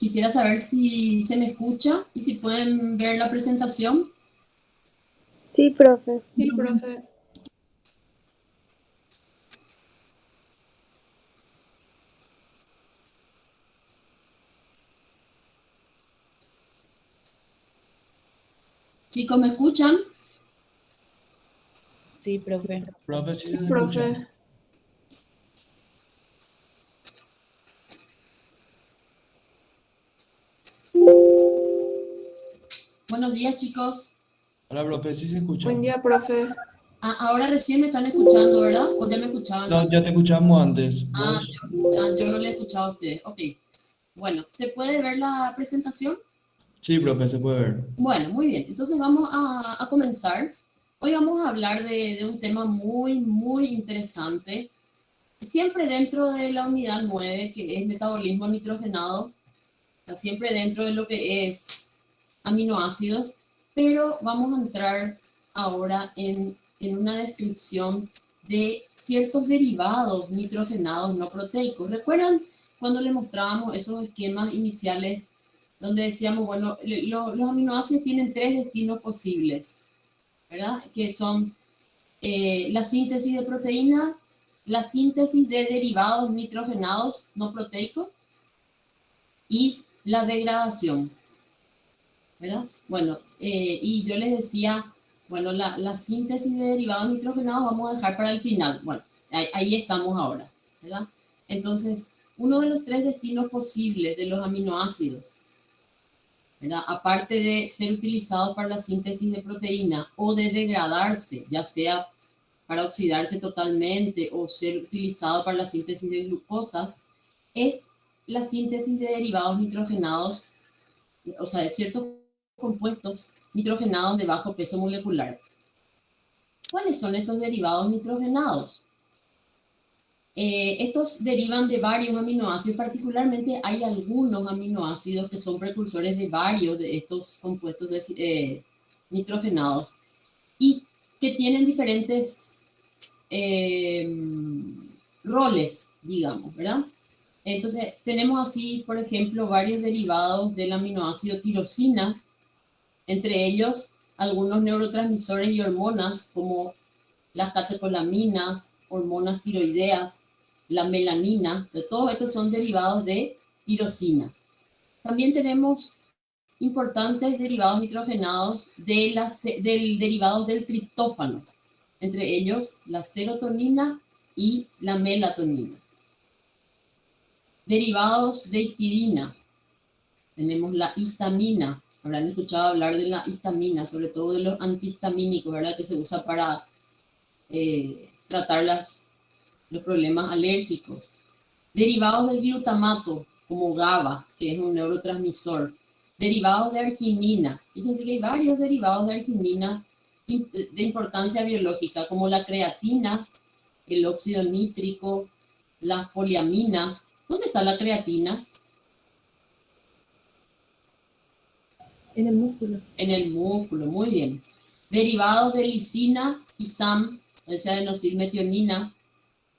Quisiera saber si se me escucha y si pueden ver la presentación. Sí, profe. Sí, profe. Chicos, ¿me escuchan? Sí, profe. Profe, sí Sí, se escucha. profe. Buenos días, chicos. Hola, profe, sí se escucha. Buen día, profe. Ahora recién me están escuchando, ¿verdad? ¿O ya me escuchaban? No, ya te escuchamos antes. Ah, Vos. yo no le he escuchado a ustedes. Ok. Bueno, ¿se puede ver la presentación? Sí, profe, se puede ver. Bueno, muy bien. Entonces vamos a comenzar. Hoy vamos a hablar de un tema muy, muy interesante. Siempre dentro de la unidad 9, que es metabolismo nitrogenado, siempre dentro de lo que es aminoácidos, pero vamos a entrar ahora en una descripción de ciertos derivados nitrogenados no proteicos. ¿Recuerdan cuando le mostrábamos esos esquemas iniciales donde decíamos, bueno, los aminoácidos tienen tres destinos posibles, ¿verdad? Que son la síntesis de proteína, la síntesis de derivados nitrogenados no proteicos y la degradación, ¿verdad? Bueno, y yo les decía, bueno, la síntesis de derivados nitrogenados vamos a dejar para el final. Bueno, ahí estamos ahora, ¿verdad? Entonces, uno de los tres destinos posibles de los aminoácidos, ¿verdad? Aparte de ser utilizados para la síntesis de proteína o de degradarse, ya sea para oxidarse totalmente o ser utilizado para la síntesis de glucosa, es la síntesis de derivados nitrogenados, o sea, de ciertos compuestos nitrogenados de bajo peso molecular. ¿Cuáles son estos derivados nitrogenados? Estos derivan de varios aminoácidos, particularmente hay algunos aminoácidos que son precursores de varios de estos compuestos nitrogenados y que tienen diferentes roles, digamos, ¿verdad? Entonces, tenemos así, por ejemplo, varios derivados del aminoácido tirosina, entre ellos algunos neurotransmisores y hormonas como las catecolaminas, hormonas tiroideas, la melanina, de todos estos son derivados de tirosina. También tenemos importantes derivados nitrogenados del derivados del triptófano, entre ellos la serotonina y la melatonina. Derivados de histidina, tenemos la histamina. Habrán escuchado hablar de la histamina, sobre todo de los antihistamínicos, ¿verdad? Que se usa para tratar los problemas alérgicos. Derivados del glutamato, como GABA, que es un neurotransmisor. Derivados de arginina. Fíjense que hay varios derivados de arginina de importancia biológica, como la creatina, el óxido nítrico, las poliaminas. ¿Dónde está la creatina? En el músculo. En el músculo, muy bien. Derivados de lisina y SAM, o sea, adenosilmetionina,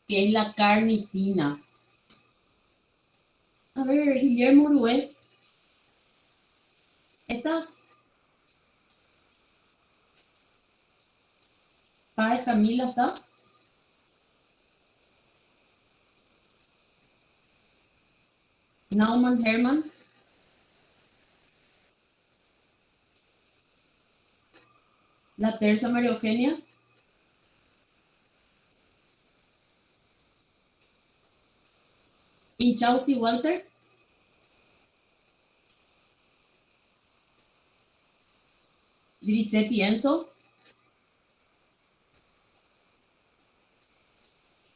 que es la carnitina. A ver, Guillermo Urué, ¿estás? Páez Camila, ¿estás? Naumann Hermann. La terza María Eugenia. Inchausti Walter. Grisetti Enzo.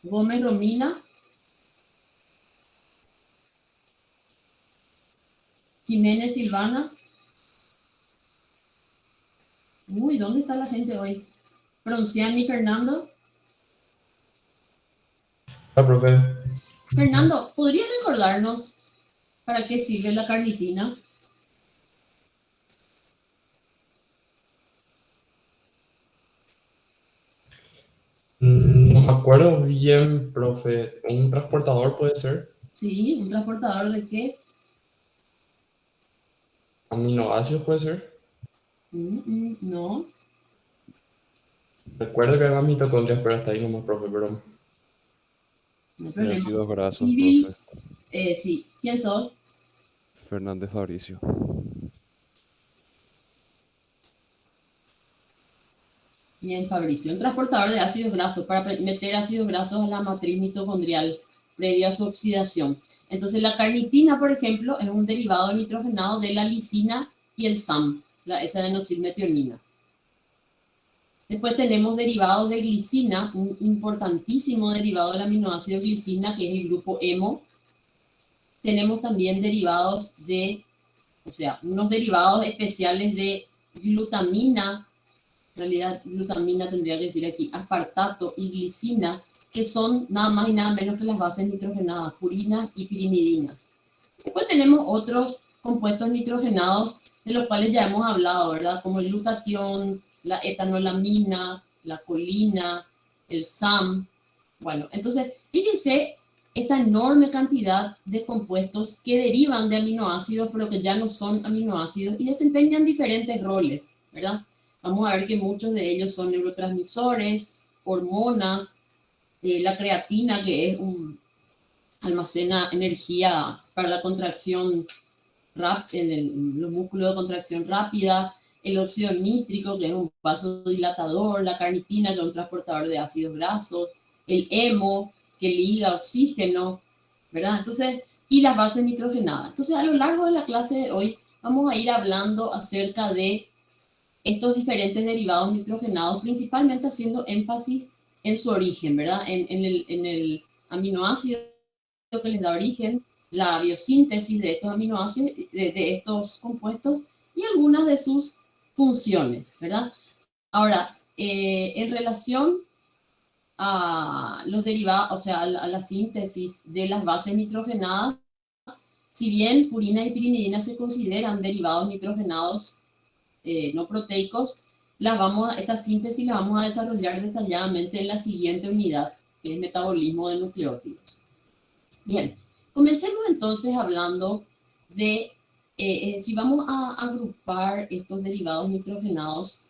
Gómez Romina. Jiménez Silvana. Uy, ¿dónde está la gente hoy? Pronciani Fernando. Hola, profe. Fernando, ¿podrías recordarnos para qué sirve la carnitina? No me acuerdo bien, profe. ¿Un transportador puede ser? Sí, un transportador de qué? Aminoácidos puede ser. No. Recuerdo que eran mitocondrias, pero hasta ahí nomás, profe, pero No hay De problema. ácidos grasos, profe. Civis, sí. ¿Quién sos? Fernández Fabricio. Bien, Fabricio. Un transportador de ácidos grasos para meter ácidos grasos a la matriz mitocondrial previo a su oxidación. Entonces, la carnitina, por ejemplo, es un derivado nitrogenado de la lisina y el SAM, esa adenosilmetionina. Después tenemos derivados de glicina, un importantísimo derivado del aminoácido glicina, que es el grupo hemo. Tenemos también derivados unos derivados especiales de glutamina. En realidad, glutamina tendría que decir aquí, aspartato y glicina, que son nada más y nada menos que las bases nitrogenadas, purinas y pirimidinas. Después tenemos otros compuestos nitrogenados de los cuales ya hemos hablado, ¿verdad? Como el glutatión, la etanolamina, la colina, el SAM. Bueno, entonces, fíjense esta enorme cantidad de compuestos que derivan de aminoácidos, pero que ya no son aminoácidos y desempeñan diferentes roles, ¿verdad? Vamos a ver que muchos de ellos son neurotransmisores, hormonas, la creatina, que es almacena energía para la contracción en los músculos de contracción rápida, el óxido nítrico, que es un vasodilatador, la carnitina, que es un transportador de ácidos grasos, el hemo, que liga oxígeno, ¿verdad? Entonces, y las bases nitrogenadas. Entonces, a lo largo de la clase de hoy, vamos a ir hablando acerca de estos diferentes derivados nitrogenados, principalmente haciendo énfasis en su origen, ¿verdad? En el aminoácido que les da origen, la biosíntesis de estos aminoácidos, de estos compuestos y algunas de sus funciones, ¿verdad? Ahora, en relación a los derivados, o sea, a la síntesis de las bases nitrogenadas, si bien purina y pirimidina se consideran derivados nitrogenados no proteicos, esta síntesis la vamos a desarrollar detalladamente en la siguiente unidad, que es metabolismo de nucleótidos. Bien, comencemos entonces hablando de, si vamos a agrupar estos derivados nitrogenados,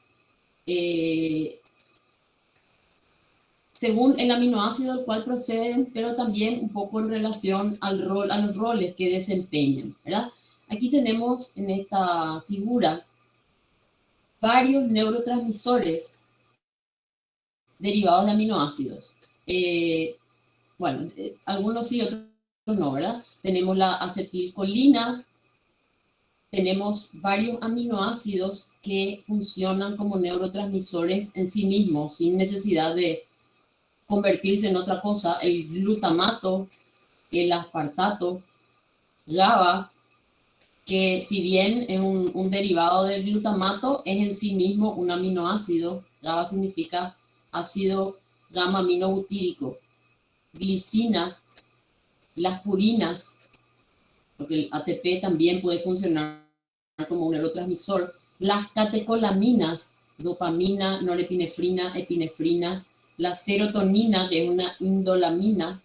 según el aminoácido del cual proceden, pero también un poco en relación a los roles que desempeñan, ¿verdad? Aquí tenemos en esta figura varios neurotransmisores derivados de aminoácidos. Algunos sí, otros no, ¿verdad? Tenemos la acetilcolina, tenemos varios aminoácidos que funcionan como neurotransmisores en sí mismos, sin necesidad de convertirse en otra cosa. El glutamato, el aspartato, GABA, que si bien es un derivado del glutamato, es en sí mismo un aminoácido. GABA significa ácido gamma-aminobutírico. Glicina, las purinas, porque el ATP también puede funcionar como un neurotransmisor. Las catecolaminas, dopamina, norepinefrina, epinefrina. La serotonina, que es una indolamina.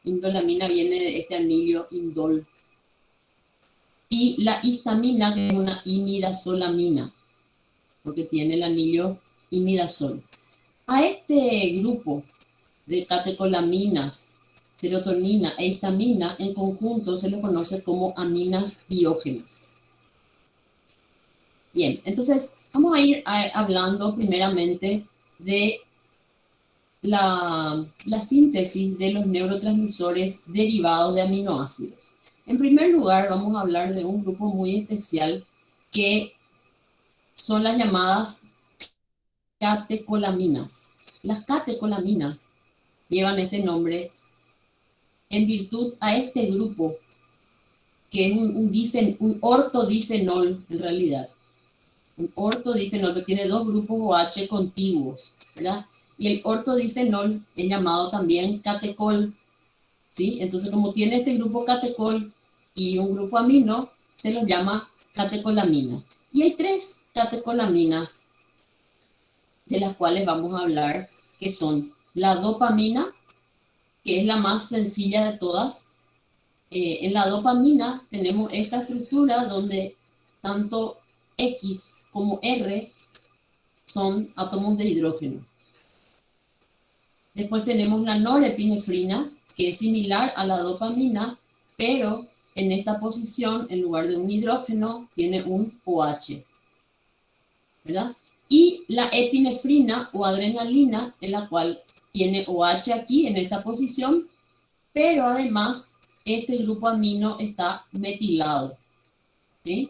Indolamina viene de este anillo indol. Y la histamina, que es una imidazolamina, porque tiene el anillo imidazol. A este grupo de catecolaminas, serotonina e histamina, en conjunto se les conoce como aminas biógenas. Bien, entonces vamos a ir hablando primeramente de la síntesis de los neurotransmisores derivados de aminoácidos. En primer lugar, vamos a hablar de un grupo muy especial que son las llamadas catecolaminas. Las catecolaminas llevan este nombre en virtud a este grupo, que es un ortodifenol en realidad. Un ortodifenol que tiene dos grupos OH contiguos, ¿verdad? Y el ortodifenol es llamado también catecol, ¿sí? Entonces, como tiene este grupo catecol y un grupo amino, se los llama catecolamina. Y hay tres catecolaminas de las cuales vamos a hablar, que son la dopamina, que es la más sencilla de todas. En la dopamina tenemos esta estructura donde tanto X como R son átomos de hidrógeno. Después tenemos la norepinefrina, que es similar a la dopamina, pero en esta posición, en lugar de un hidrógeno, tiene un OH, ¿verdad? Y la epinefrina o adrenalina, en la cual tiene OH aquí, en esta posición, pero además este grupo amino está metilado, ¿sí?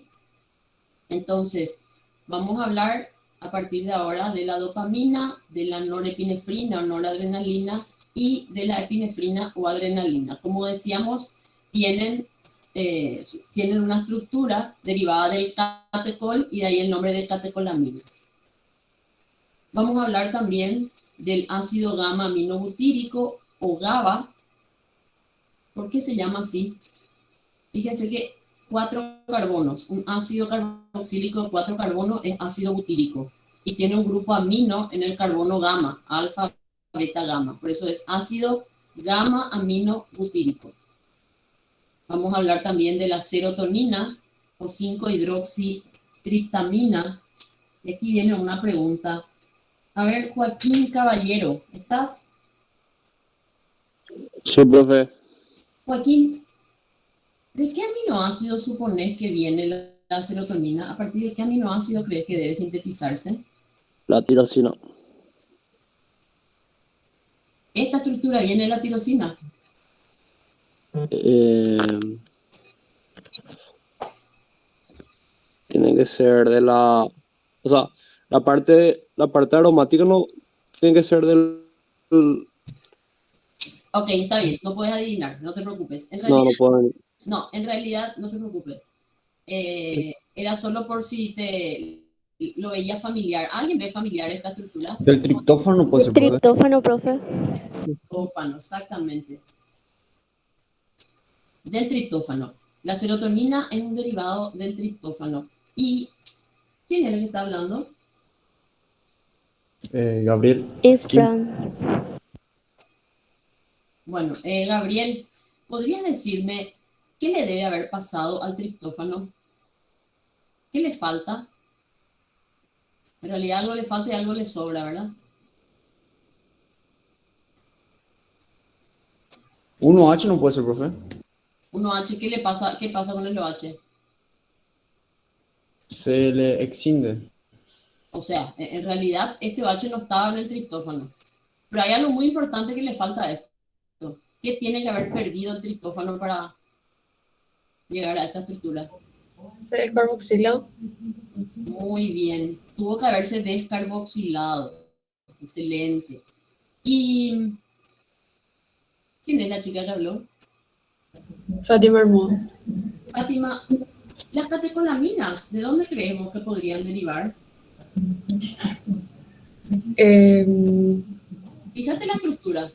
Entonces, vamos a hablar a partir de ahora de la dopamina, de la norepinefrina o noradrenalina y de la epinefrina o adrenalina. Como decíamos, tienen una estructura derivada del catecol y de ahí el nombre de catecolaminas. Vamos a hablar también del ácido gamma aminobutírico o GABA. ¿Por qué se llama así? Fíjense que 4 carbonos, un ácido carboxílico de 4 carbonos es ácido butírico y tiene un grupo amino en el carbono gamma, alfa, beta, gamma. Por eso es ácido gamma aminobutírico. Vamos a hablar también de la serotonina o 5-hidroxitriptamina. Y aquí viene una pregunta. A ver, Joaquín Caballero, ¿estás? Sí, profe. Joaquín, ¿de qué aminoácido supones que viene la serotonina? ¿A partir de qué aminoácido crees que debe sintetizarse? La tirosina. ¿Esta estructura viene de la tirosina? Tiene que ser de la... O sea, la parte aromática no tiene que ser del... Ok, está bien, no puedes adivinar, no te preocupes. No puedo. No, en realidad no te preocupes. Era solo por si te lo veía familiar. ¿Alguien ve familiar esta estructura? Del triptófano puede ser, profe. Triptófano, profe. Triptófano, exactamente. Del triptófano. La serotonina es un derivado del triptófano. ¿Y quién es el que está hablando? Gabriel. Es ¿Quién? Fran. Bueno, Gabriel, ¿podrías decirme qué le debe haber pasado al triptófano? ¿Qué le falta? En realidad algo le falta y algo le sobra, ¿verdad? 1H no puede ser, profe. 1H, ¿qué le pasa? ¿Qué pasa con el OH? Se le excinde. O sea, en realidad este OH no estaba en el triptófano. Pero hay algo muy importante que le falta a esto. ¿Qué tiene que haber perdido el triptófano para llegar a esta estructura? Se descarboxila. Muy bien. Tuvo que haberse descarboxilado. Excelente. ¿Y quién es la chica que habló? Fátima Hermosa. Fátima, las catecolaminas, ¿de dónde creemos que podrían derivar? Fíjate la estructura.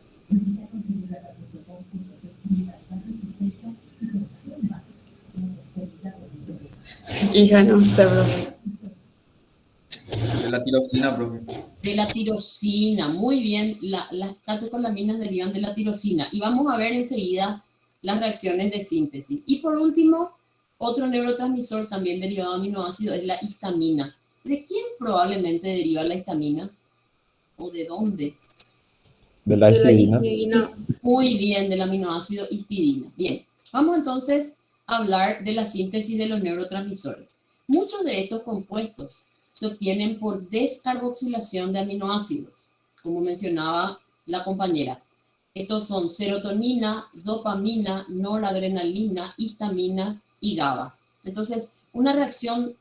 Hija, no sé, profe. De la tirosina, profe. De la tirosina, muy bien. Las catecolaminas derivan de la tirosina. Y vamos a ver enseguida las reacciones de síntesis. Y por último, otro neurotransmisor también derivado de aminoácido es la histamina. ¿De quién probablemente deriva la histamina? ¿O de dónde? De la De la histidina. histidina. Muy bien, del aminoácido histidina. Bien, vamos entonces a hablar de la síntesis de los neurotransmisores. Muchos de estos compuestos se obtienen por descarboxilación de aminoácidos, como mencionaba la compañera. Estos son serotonina, dopamina, noradrenalina, histamina y GABA. Entonces, una reacción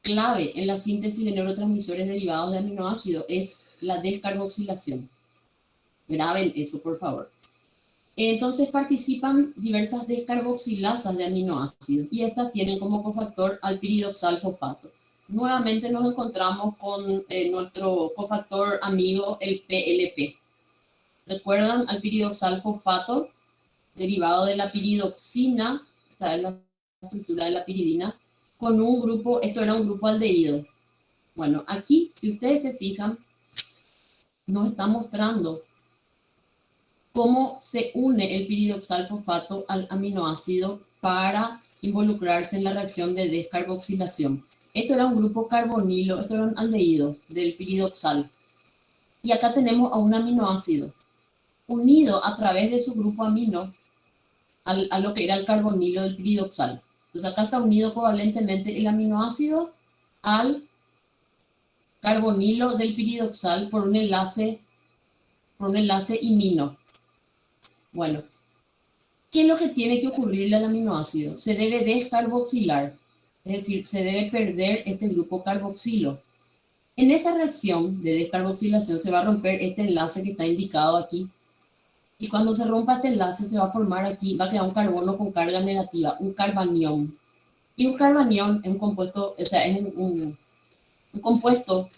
clave en la síntesis de neurotransmisores derivados de aminoácidos es la descarboxilación. Graben eso, por favor. Entonces participan diversas descarboxilasas de aminoácidos y estas tienen como cofactor al piridoxalfosfato. Nuevamente nos encontramos con nuestro cofactor amigo, el PLP. ¿Recuerdan al piridoxalfosfato derivado de la piridoxina? Esta es la estructura de la piridina, con un grupo, esto era un grupo aldehído. Bueno, aquí, si ustedes se fijan, nos está mostrando cómo se une el piridoxalfosfato al aminoácido para involucrarse en la reacción de descarboxilación. Esto era un grupo carbonilo, esto era un aldehído del piridoxal. Y acá tenemos a un aminoácido unido a través de su grupo amino a lo que era el carbonilo del piridoxal. Entonces acá está unido covalentemente el aminoácido al carbonilo del piridoxal por un enlace imino. Bueno, ¿qué es lo que tiene que ocurrirle al aminoácido? Se debe descarboxilar, es decir, se debe perder este grupo carboxilo. En esa reacción de descarboxilación se va a romper este enlace que está indicado aquí. Y cuando se rompa este enlace se va a formar aquí, va a quedar un carbono con carga negativa, un carbanión. Y un carbanión es un compuesto, o sea, es un compuesto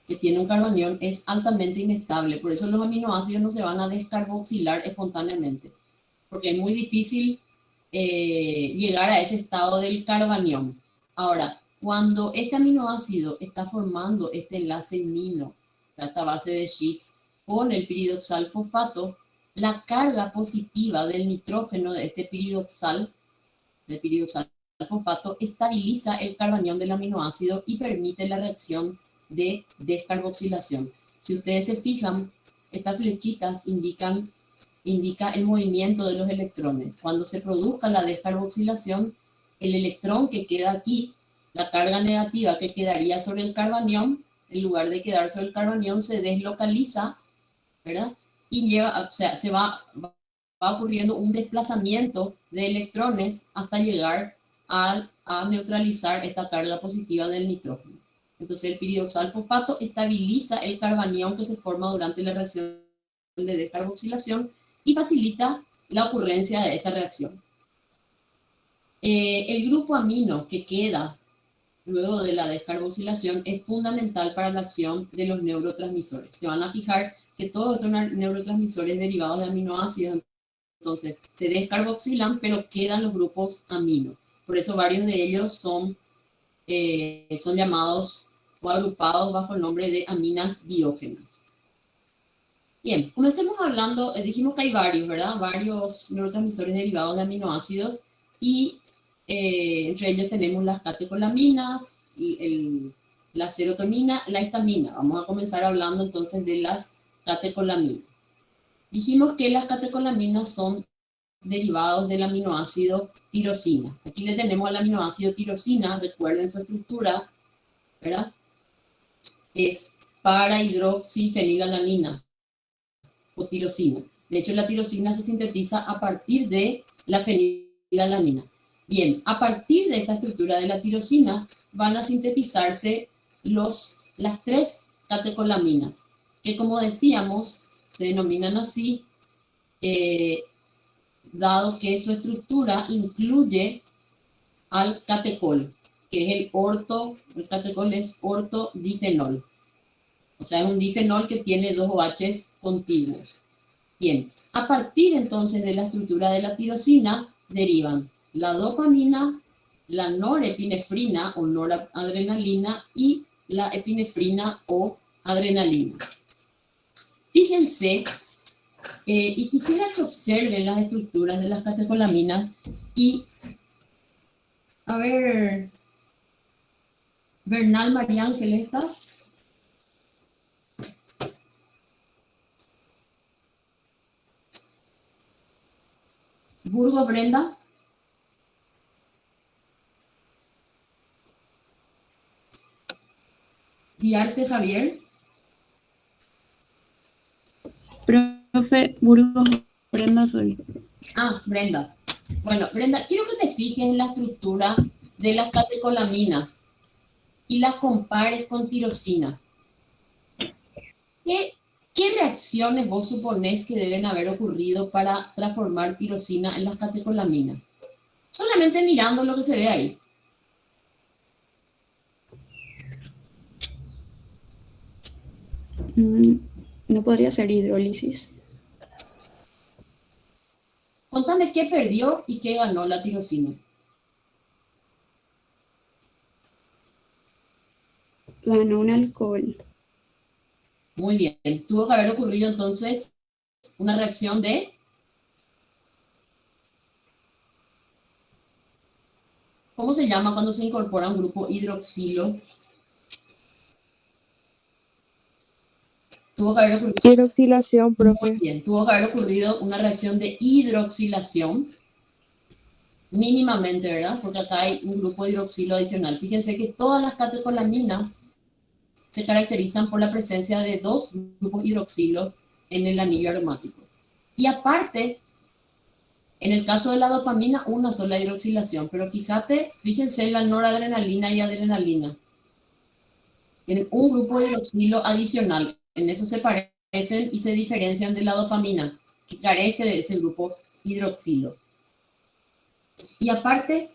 que tiene un carbanión, es altamente inestable. Por eso los aminoácidos no se van a descarboxilar espontáneamente, porque es muy difícil llegar a ese estado del carbanión. Ahora, cuando este aminoácido está formando este enlace imino, esta base de Schiff, con el piridoxal fosfato, la carga positiva del nitrógeno de este piridoxal fosfato, estabiliza el carbanión del aminoácido y permite la reacción de descarboxilación. Si ustedes se fijan, estas flechitas indica el movimiento de los electrones. Cuando se produzca la descarboxilación, el electrón que queda aquí, la carga negativa que quedaría sobre el carbanión, en lugar de quedar sobre el carbanión, se deslocaliza, ¿verdad? Y lleva, o sea, va ocurriendo un desplazamiento de electrones hasta llegar a neutralizar esta carga positiva del nitrógeno. Entonces el piridoxal fosfato estabiliza el carbanión que se forma durante la reacción de descarboxilación y facilita la ocurrencia de esta reacción. El grupo amino que queda luego de la descarboxilación es fundamental para la acción de los neurotransmisores. Se van a fijar que todos estos neurotransmisores derivados de aminoácidos, entonces se descarboxilan, pero quedan los grupos amino. Por eso varios de ellos son llamados o agrupados bajo el nombre de aminas biógenas. Bien, comencemos hablando, dijimos que hay varios, ¿verdad? Varios neurotransmisores derivados de aminoácidos y entre ellos tenemos las catecolaminas, la serotonina, la histamina. Vamos a comenzar hablando entonces de las catecolaminas. Dijimos que las catecolaminas son derivados del aminoácido tirosina. Aquí le tenemos al aminoácido tirosina, recuerden su estructura, ¿verdad? Es para-hidroxifenilalanina o tirosina. De hecho, la tirosina se sintetiza a partir de la fenilalanina. Bien, a partir de esta estructura de la tirosina van a sintetizarse las tres catecolaminas, que como decíamos, se denominan así, dado que su estructura incluye al catecol, que es el catecol es ortodifenol. O sea, es un difenol que tiene dos OHs contiguos. Bien, a partir entonces de la estructura de la tirosina derivan la dopamina, la norepinefrina o noradrenalina y la epinefrina o adrenalina. Fíjense, y quisiera que observen las estructuras de las catecolaminas y, a ver, Bernal María Ángeles, ¿estás? Burgos Brenda. Diarte Javier. Profe, Burgos Brenda soy. Ah, Brenda. Bueno, Brenda, quiero que te fijes en la estructura de las catecolaminas y las compares con tirosina. ¿Qué reacciones vos suponés que deben haber ocurrido para transformar tirosina en las catecolaminas? Solamente mirando lo que se ve ahí. ¿No podría ser hidrólisis? Contame qué perdió y qué ganó la tirosina. Ganó un alcohol. Muy bien. Tuvo que haber ocurrido entonces una reacción de ¿Cómo se llama cuando se incorpora un grupo hidroxilo? Tuvo que haber ocurrido, Hidroxilación, muy profe. bien, tuvo que haber ocurrido una reacción de hidroxilación, mínimamente, ¿verdad? Porque acá hay un grupo hidroxilo adicional. Fíjense que todas las catecolaminas se caracterizan por la presencia de dos grupos hidroxilos en el anillo aromático. Y aparte, en el caso de la dopamina, una sola hidroxilación. Pero fíjense en la noradrenalina y adrenalina. Tienen un grupo hidroxilo adicional. En eso se parecen y se diferencian de la dopamina, que carece de ese grupo hidroxilo. Y aparte,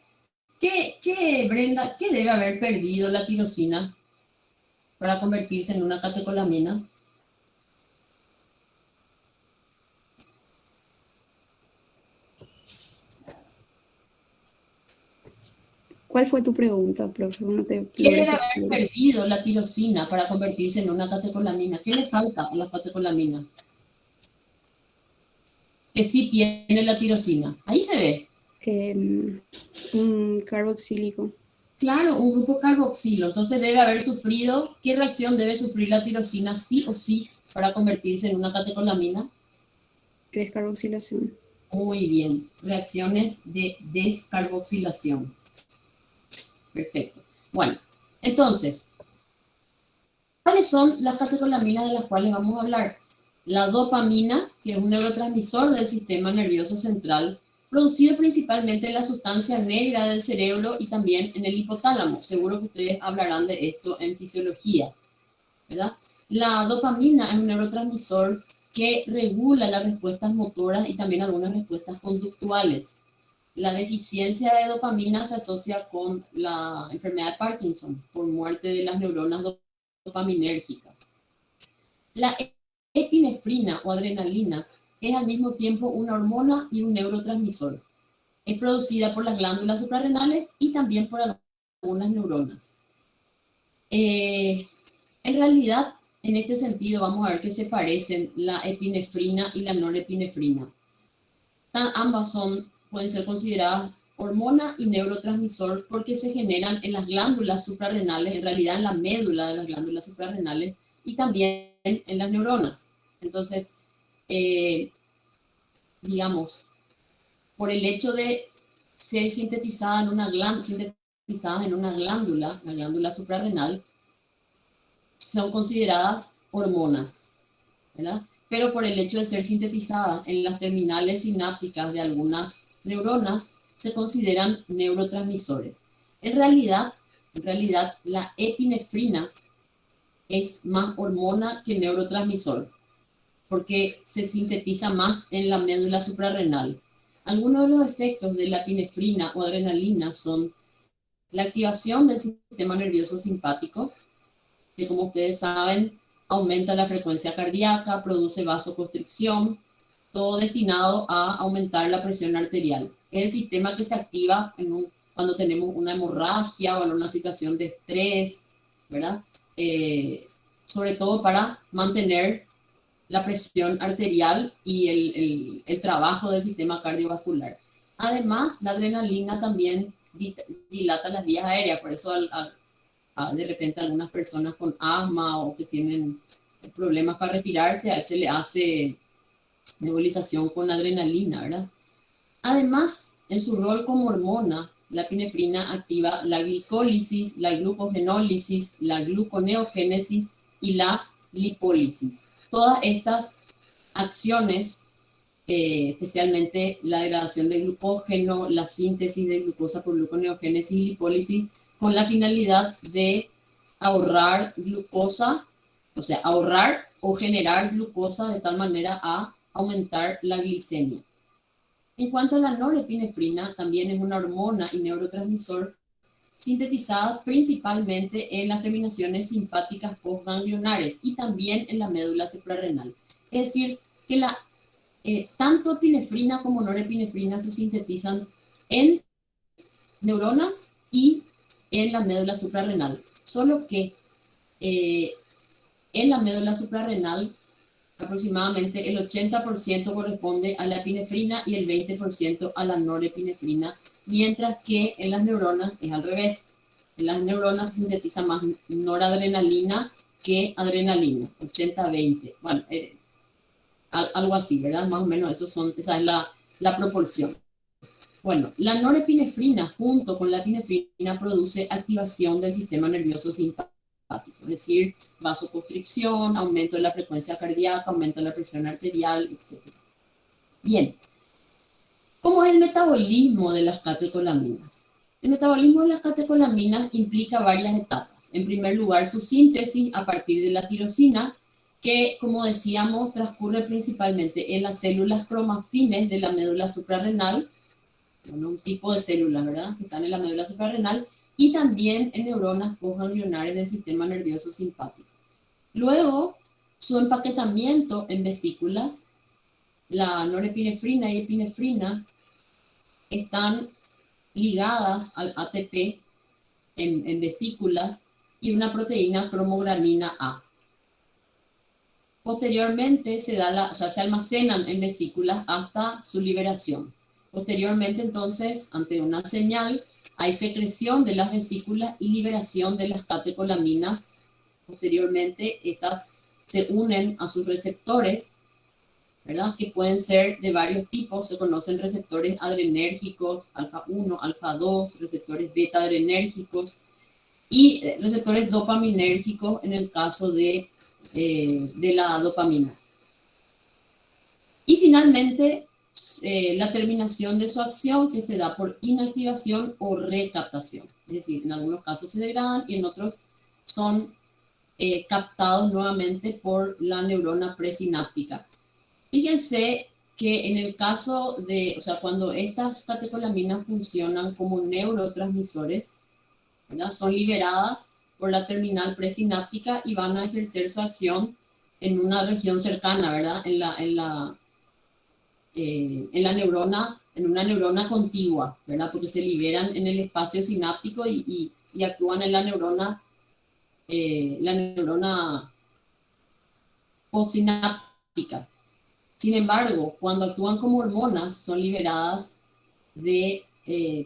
Brenda, qué debe haber perdido la tirosina para convertirse en una catecolamina? ¿Cuál fue tu pregunta, profe? No te ¿Qué logré debe haber escuchar. perdido la tirosina para convertirse en una catecolamina? ¿Qué le falta a la catecolamina? Que sí tiene la tirosina. Ahí se ve. Un carboxílico. Claro, un grupo carboxilo. Entonces debe haber sufrido, ¿qué reacción debe sufrir la tirosina sí o sí para convertirse en una catecolamina? Descarboxilación. Muy bien. Reacciones de descarboxilación. Perfecto. Bueno, entonces, ¿cuáles son las catecolaminas de las cuales vamos a hablar? La dopamina, que es un neurotransmisor del sistema nervioso central, producido principalmente en la sustancia negra del cerebro y también en el hipotálamo. Seguro que ustedes hablarán de esto en fisiología, ¿verdad? La dopamina es un neurotransmisor que regula las respuestas motoras y también algunas respuestas conductuales. La deficiencia de dopamina se asocia con la enfermedad de Parkinson por muerte de las neuronas dopaminérgicas. La epinefrina o adrenalina es al mismo tiempo una hormona y un neurotransmisor. Es producida por las glándulas suprarrenales y también por algunas neuronas. En realidad, en este sentido, vamos a ver que se parecen la epinefrina y la norepinefrina. Ambas pueden ser consideradas hormona y neurotransmisor porque se generan en las glándulas suprarrenales, en realidad en la médula de las glándulas suprarrenales y también en las neuronas. Entonces, digamos, por el hecho de ser sintetizada en una glándula, la glándula suprarrenal, son consideradas hormonas, ¿verdad? Pero por el hecho de ser sintetizada en las terminales sinápticas de algunas neuronas, se consideran neurotransmisores. En realidad, la epinefrina es más hormona que neurotransmisor, porque se sintetiza más en la médula suprarrenal. Algunos de los efectos de la epinefrina o adrenalina son la activación del sistema nervioso simpático, que como ustedes saben, aumenta la frecuencia cardíaca, produce vasoconstricción, todo destinado a aumentar la presión arterial. Es el sistema que se activa cuando tenemos una hemorragia o en una situación de estrés, ¿verdad? Sobre todo para mantener la presión arterial y el trabajo del sistema cardiovascular. Además, la adrenalina también dilata las vías aéreas, por eso de repente algunas personas con asma o que tienen problemas para respirar, se le hace nebulización con adrenalina, ¿verdad? Además, en su rol como hormona, la epinefrina activa la glicólisis, la glucogenólisis, la gluconeogénesis y la lipólisis. Todas estas acciones, especialmente la degradación de glucógeno, la síntesis de glucosa por gluconeogénesis y lipólisis, con la finalidad de ahorrar glucosa, o sea, ahorrar o generar glucosa de tal manera a aumentar la glicemia. En cuanto a la norepinefrina, también es una hormona y neurotransmisor sintetizada principalmente en las terminaciones simpáticas postganglionares y también en la médula suprarrenal. Es decir, que tanto epinefrina como norepinefrina se sintetizan en neuronas y en la médula suprarrenal. Solo que en la médula suprarrenal aproximadamente el 80% corresponde a la epinefrina y el 20% a la norepinefrina, mientras que en las neuronas es al revés. En las neuronas se sintetiza más noradrenalina que adrenalina, 80-20. Bueno, algo así, ¿verdad? Más o menos esa es la proporción. Bueno, la norepinefrina junto con la epinefrina produce activación del sistema nervioso simpático, es decir, vasoconstricción, aumento de la frecuencia cardíaca, aumento de la presión arterial, etc. Bien, ¿cómo es el metabolismo de las catecolaminas? El metabolismo de las catecolaminas implica varias etapas. En primer lugar, su síntesis a partir de la tirosina, que, como decíamos, transcurre principalmente en las células cromafines de la médula suprarrenal, bueno, un tipo de células, ¿verdad?, que están en la médula suprarrenal, y también en neuronas postganglionares del sistema nervioso simpático. Luego, su empaquetamiento en vesículas, la norepinefrina y epinefrina están ligadas al ATP en vesículas y una proteína cromogranina A. Posteriormente se almacenan en vesículas hasta su liberación. Posteriormente, entonces, ante una señal, hay secreción de las vesículas y liberación de las catecolaminas. Posteriormente, estas se unen a sus receptores, ¿verdad?, que pueden ser de varios tipos. Se conocen receptores adrenérgicos, alfa 1, alfa 2, receptores beta adrenérgicos y receptores dopaminérgicos en el caso de la dopamina. Y finalmente, la terminación de su acción, que se da por inactivación o recaptación. Es decir, en algunos casos se degradan y en otros son captados nuevamente por la neurona presináptica. Fíjense que en el caso de, cuando estas catecolaminas funcionan como neurotransmisores, ¿verdad?, son liberadas por la terminal presináptica y van a ejercer su acción en una región cercana, ¿verdad?, en la neurona, en una neurona contigua, ¿verdad?, porque se liberan en el espacio sináptico y actúan en la neurona postsináptica. Sin embargo, cuando actúan como hormonas, son liberadas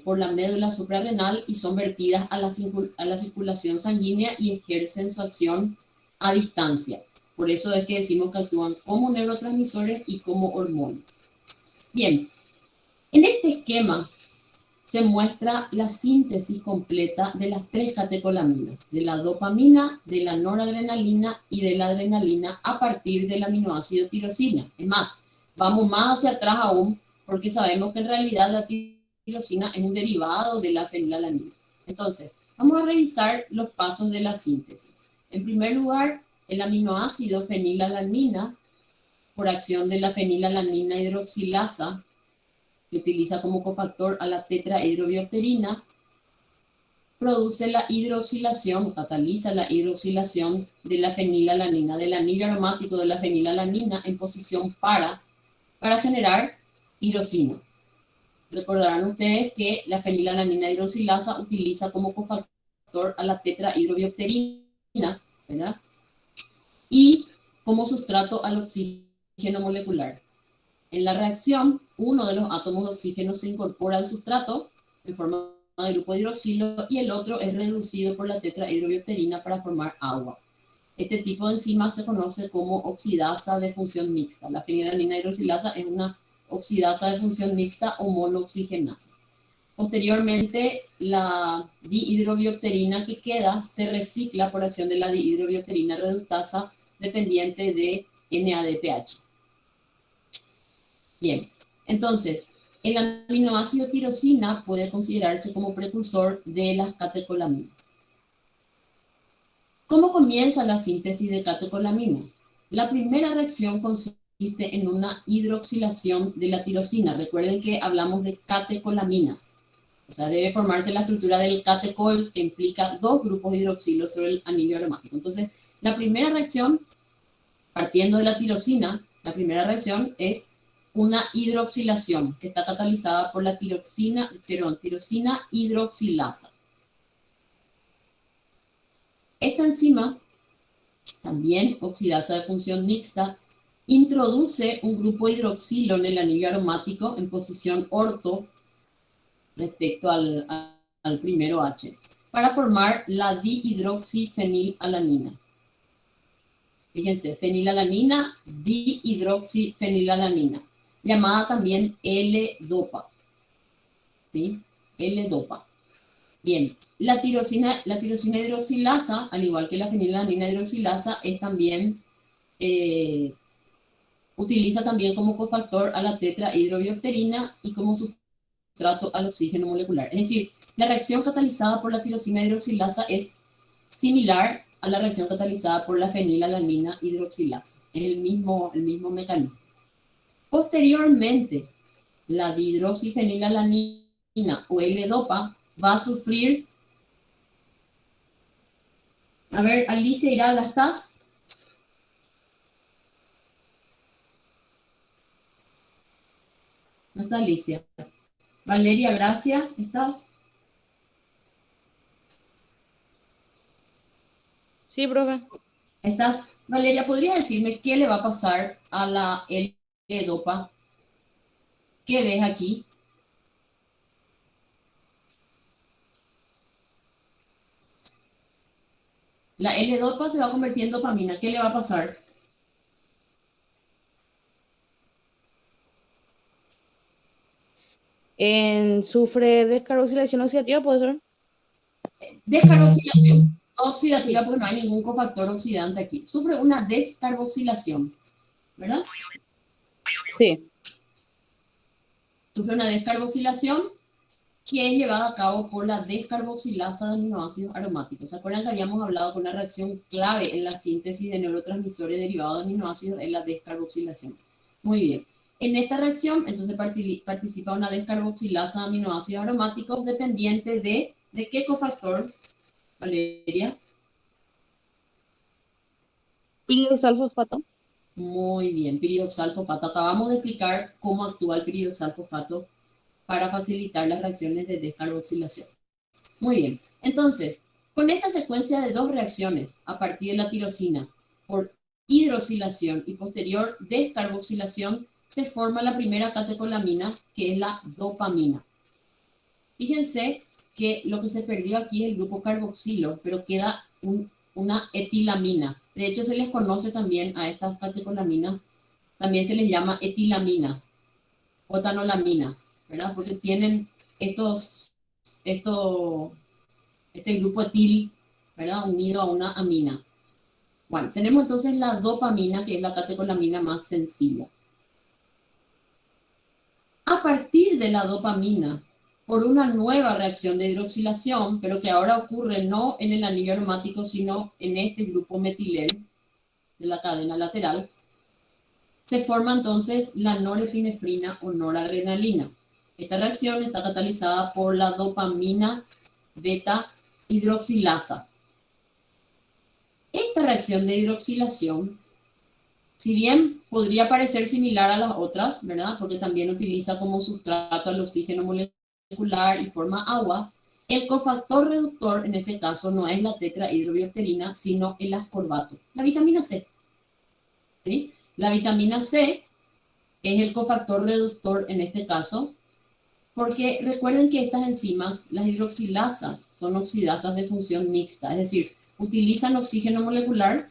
por la médula suprarrenal y son vertidas a la circulación sanguínea y ejercen su acción a distancia. Por eso es que decimos que actúan como neurotransmisores y como hormonas. Bien, en este esquema se muestra la síntesis completa de las tres catecolaminas, de la dopamina, de la noradrenalina y de la adrenalina a partir del aminoácido tirosina. Es más, vamos más hacia atrás aún porque sabemos que en realidad la tirosina es un derivado de la fenilalanina. Entonces, vamos a revisar los pasos de la síntesis. En primer lugar, el aminoácido fenilalanina, por acción de la fenilalanina hidroxilasa, que utiliza como cofactor a la tetrahidrobiopterina, produce la hidroxilación, cataliza la hidroxilación de la fenilalanina, del anillo aromático de la fenilalanina en posición para generar tirosina. Recordarán ustedes que la fenilalanina hidroxilasa utiliza como cofactor a la tetrahidrobiopterina, ¿verdad?, y como sustrato al oxígeno molecular. En la reacción, uno de los átomos de oxígeno se incorpora al sustrato en forma de grupo hidroxilo y el otro es reducido por la tetrahidrobiopterina para formar agua. Este tipo de enzima se conoce como oxidasa de función mixta. La fenilalanina hidroxilasa es una oxidasa de función mixta o monooxigenasa. Posteriormente, la dihidrobiopterina que queda se recicla por acción de la dihidrobiopterina reductasa dependiente de NADPH. Bien, entonces, el aminoácido tirosina puede considerarse como precursor de las catecolaminas. ¿Cómo comienza la síntesis de catecolaminas? La primera reacción consiste en una hidroxilación de la tirosina. Recuerden que hablamos de catecolaminas. O sea, debe formarse la estructura del catecol, que implica dos grupos de hidroxilo sobre el anillo aromático. Entonces, la primera reacción, partiendo de la tirosina, la primera reacción es una hidroxilación que está catalizada por la tirosina hidroxilasa. Esta enzima, también oxidasa de función mixta, introduce un grupo hidroxilo en el anillo aromático en posición orto, respecto al primero H, para formar la dihidroxifenilalanina. Fíjense, fenilalanina, dihidroxifenilalanina, llamada también L-dopa. ¿Sí? L-dopa. Bien, la tirosina hidroxilasa, al igual que la fenilalanina hidroxilasa, es también, utiliza también como cofactor a la tetrahidrobiopterina y como sustrato al oxígeno molecular. Es decir, la reacción catalizada por la tirosina hidroxilasa es similar a la reacción catalizada por la fenilalanina hidroxilasa. Es el mismo mecanismo. Posteriormente, la dihidroxifenilalanina o L-dopa va a sufrir... A ver, Alicia Irala, ¿estás? No está Alicia. Valeria Gracia, ¿estás? Sí, profe. ¿Estás? Valeria, ¿podrías decirme qué le va a pasar a la L-dopa? ¿Qué ves aquí? La L-dopa se va a convertir en dopamina. ¿Qué le va a pasar? Sufre descarboxilación oxidativa, ¿puede ser? Descarboxilación. No oxidativa porque no hay ningún cofactor oxidante aquí. Sufre una descarboxilación, ¿verdad? Sí. Sufre una descarboxilación que es llevada a cabo por la descarboxilasa de aminoácidos aromáticos. ¿Se acuerdan que habíamos hablado con una reacción clave en la síntesis de neurotransmisores derivados de aminoácidos en la descarboxilación? Muy bien. En esta reacción, entonces, participa una descarboxilasa de aminoácidos aromáticos dependiente de qué cofactor, Valeria. Piridoxalfosfato. Muy bien, piridoxalfosfato. Acabamos de explicar cómo actúa el piridoxalfosfato para facilitar las reacciones de descarboxilación. Muy bien, entonces, con esta secuencia de dos reacciones a partir de la tirosina por hidroxilación y posterior descarboxilación, se forma la primera catecolamina, que es la dopamina. Fíjense que lo que se perdió aquí es el grupo carboxilo, pero queda una etilamina. De hecho, se les conoce también a estas catecolaminas, también se les llama etilaminas o tanolaminas, ¿verdad? Porque tienen este grupo etil, ¿verdad? Unido a una amina. Bueno, tenemos entonces la dopamina, que es la catecolamina más sencilla. A partir de la dopamina, por una nueva reacción de hidroxilación, pero que ahora ocurre no en el anillo aromático, sino en este grupo metilén de la cadena lateral, se forma entonces la norepinefrina o noradrenalina. Esta reacción está catalizada por la dopamina beta hidroxilasa. Esta reacción de hidroxilación, si bien podría parecer similar a las otras, ¿verdad? Porque también utiliza como sustrato al oxígeno molecular y forma agua, el cofactor reductor en este caso no es la tetrahidrobiopterina, sino el ascorbato, la vitamina C. ¿Sí? La vitamina C es el cofactor reductor en este caso, porque recuerden que estas enzimas, las hidroxilasas, son oxidasas de función mixta, es decir, utilizan oxígeno molecular,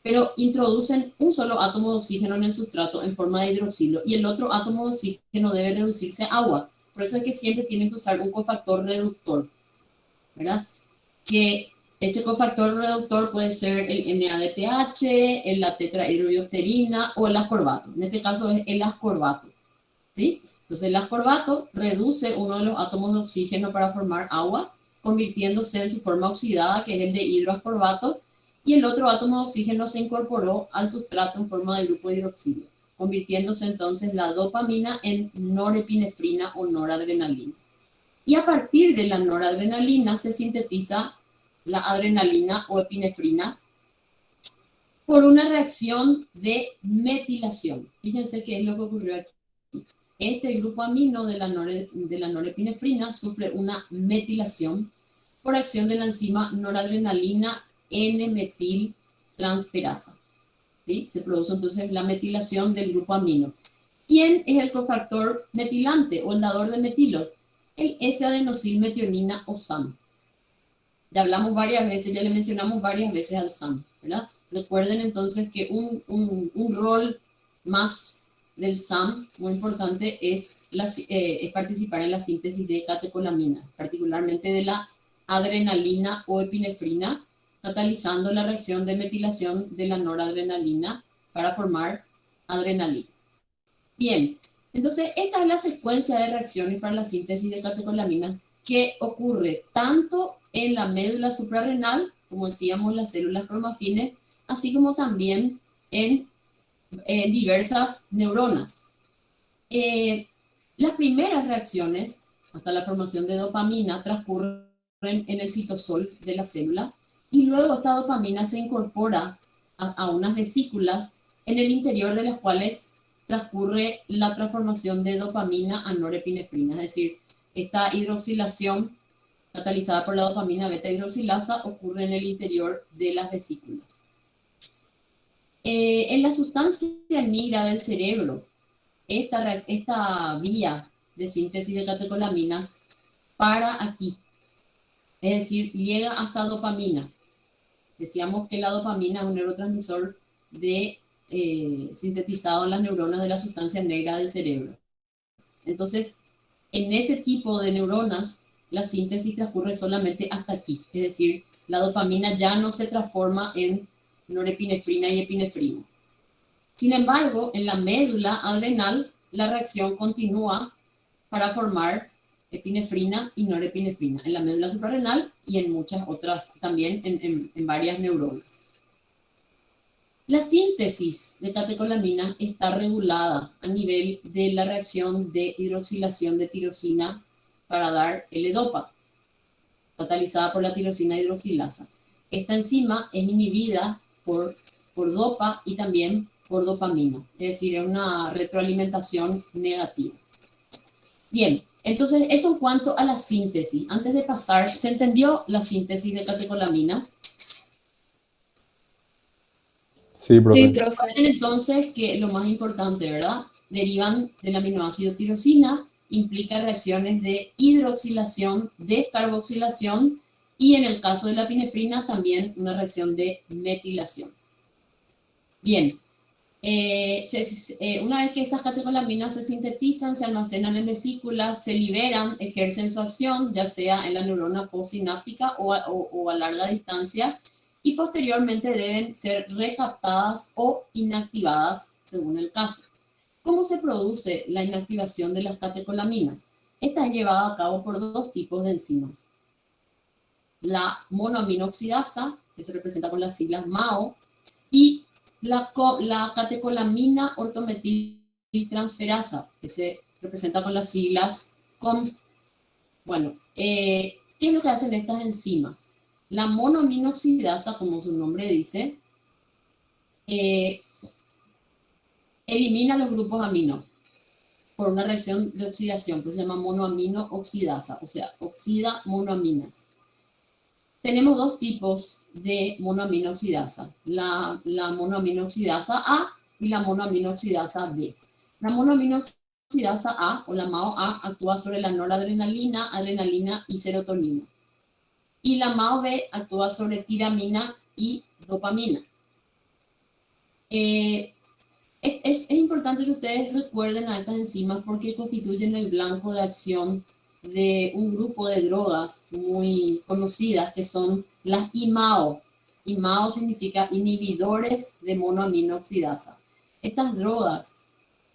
pero introducen un solo átomo de oxígeno en el sustrato en forma de hidroxilo y el otro átomo de oxígeno debe reducirse a agua. Por eso es que siempre tienen que usar un cofactor reductor, ¿verdad? Que ese cofactor reductor puede ser el NADPH, la tetrahidrobiopterina o el ascorbato. En este caso es el ascorbato, ¿sí? Entonces el ascorbato reduce uno de los átomos de oxígeno para formar agua, convirtiéndose en su forma oxidada, que es el de hidroascorbato, y el otro átomo de oxígeno se incorporó al sustrato en forma de grupo hidroxilo, convirtiéndose entonces la dopamina en norepinefrina o noradrenalina. Y a partir de la noradrenalina se sintetiza la adrenalina o epinefrina por una reacción de metilación. Fíjense qué es lo que ocurrió aquí. Este grupo amino de la norepinefrina sufre una metilación por acción de la enzima noradrenalina N-metiltransferasa. ¿Sí? Se produce entonces la metilación del grupo amino. ¿Quién es el cofactor metilante o el dador de metilos? el S-adenosilmetionina o SAM. Ya hablamos varias veces, ya le mencionamos varias veces al SAM, ¿verdad? Recuerden entonces que un rol más del SAM, muy importante, es participar en la síntesis de catecolaminas, particularmente de la adrenalina o epinefrina, catalizando la reacción de metilación de la noradrenalina para formar adrenalina. Bien, entonces esta es la secuencia de reacciones para la síntesis de catecolaminas que ocurre tanto en la médula suprarrenal, como decíamos, las células cromafines, así como también en diversas neuronas. Las primeras reacciones, hasta la formación de dopamina, transcurren en el citosol de la célula y luego esta dopamina se incorpora a unas vesículas en el interior de las cuales transcurre la transformación de dopamina a norepinefrina, es decir, esta hidroxilación catalizada por la dopamina beta hidroxilasa ocurre en el interior de las vesículas. En la sustancia negra del cerebro, esta vía de síntesis de catecolaminas para aquí, es decir, llega hasta dopamina. Decíamos que la dopamina es un neurotransmisor sintetizado en las neuronas de la sustancia negra del cerebro. Entonces, en ese tipo de neuronas, la síntesis transcurre solamente hasta aquí, es decir, la dopamina ya no se transforma en norepinefrina y epinefrina. Sin embargo, en la médula adrenal, la reacción continúa para formar epinefrina y norepinefrina en la médula suprarrenal y en muchas otras, también en varias neuronas. La síntesis de catecolamina está regulada a nivel de la reacción de hidroxilación de tirosina para dar L-dopa, catalizada por la tirosina hidroxilasa. Esta enzima es inhibida por dopa y también por dopamina, es decir, es una retroalimentación negativa. Bien, entonces eso en cuanto a la síntesis. Antes de pasar, ¿se entendió la síntesis de catecolaminas? Sí, profe. Sí, profe. Recuerden entonces que lo más importante, ¿verdad? Derivan del aminoácido tirosina, implica reacciones de hidroxilación, descarboxilación y en el caso de la epinefrina también una reacción de metilación. Bien, una vez que estas catecolaminas se sintetizan, se almacenan en vesículas, se liberan, ejercen su acción, ya sea en la neurona postsináptica o a larga distancia, y posteriormente deben ser recaptadas o inactivadas según el caso. ¿Cómo se produce la inactivación de las catecolaminas? Esta es llevada a cabo por dos tipos de enzimas. La monoaminoxidasa, que se representa con las siglas MAO, y la catecolamina ortometiltransferasa, que se representa con las siglas COMT. Bueno, ¿qué es lo que hacen estas enzimas? La monoaminoxidasa, como su nombre dice, elimina los grupos amino por una reacción de oxidación, que se llama monoaminooxidasa, o sea, oxida monoaminas. Tenemos dos tipos de monoaminoxidasa, la monoaminoxidasa A y la monoaminoxidasa B. La monoaminoxidasa A, o la MAO-A, actúa sobre la noradrenalina, adrenalina y serotonina. Y la MAO-B actúa sobre tiramina y dopamina. Es importante que ustedes recuerden a estas enzimas porque constituyen el blanco de acción de un grupo de drogas muy conocidas que son las IMAO. IMAO significa inhibidores de monoaminoxidasa. Estas drogas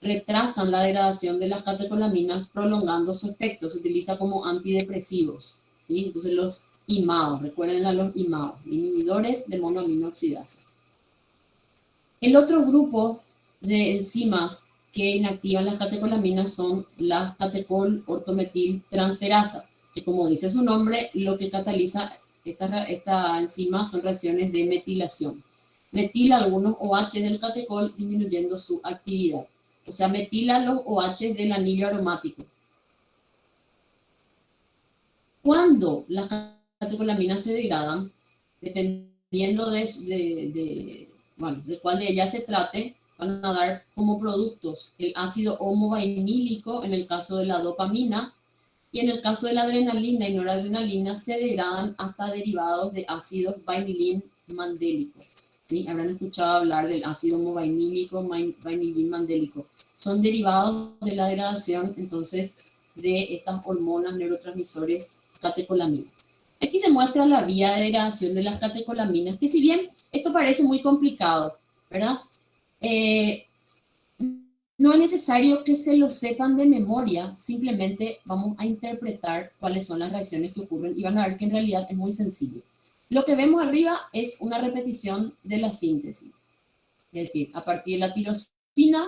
retrasan la degradación de las catecolaminas prolongando su efecto. Se utiliza como antidepresivos, ¿sí? Entonces los IMAO, recuerden a los IMAO, inhibidores de monoaminoxidasa. El otro grupo de enzimas que inactivan las catecolaminas son las catecol-ortometiltransferasa, que como dice su nombre, lo que cataliza esta enzima son reacciones de metilación. Metila algunos OH del catecol disminuyendo su actividad. O sea, metila los OH del anillo aromático. Cuando las catecolaminas se degradan, dependiendo de cuál de ellas se trate, van a dar como productos el ácido homovinílico en el caso de la dopamina, Y en el caso de la adrenalina y noradrenalina se degradan hasta derivados de ácidos vainilin-mandélicos. ¿Sí? Habrán escuchado hablar del ácido homovainilico, vainilin-mandélico. Son derivados de la degradación, entonces, de estas hormonas neurotransmisores catecolaminas. Aquí se muestra la vía de degradación de las catecolaminas, que si bien esto parece muy complicado, ¿verdad? No es necesario que se lo sepan de memoria, simplemente vamos a interpretar cuáles son las reacciones que ocurren y van a ver que en realidad es muy sencillo. Lo que vemos arriba es una repetición de la síntesis. Es decir, a partir de la tirosina,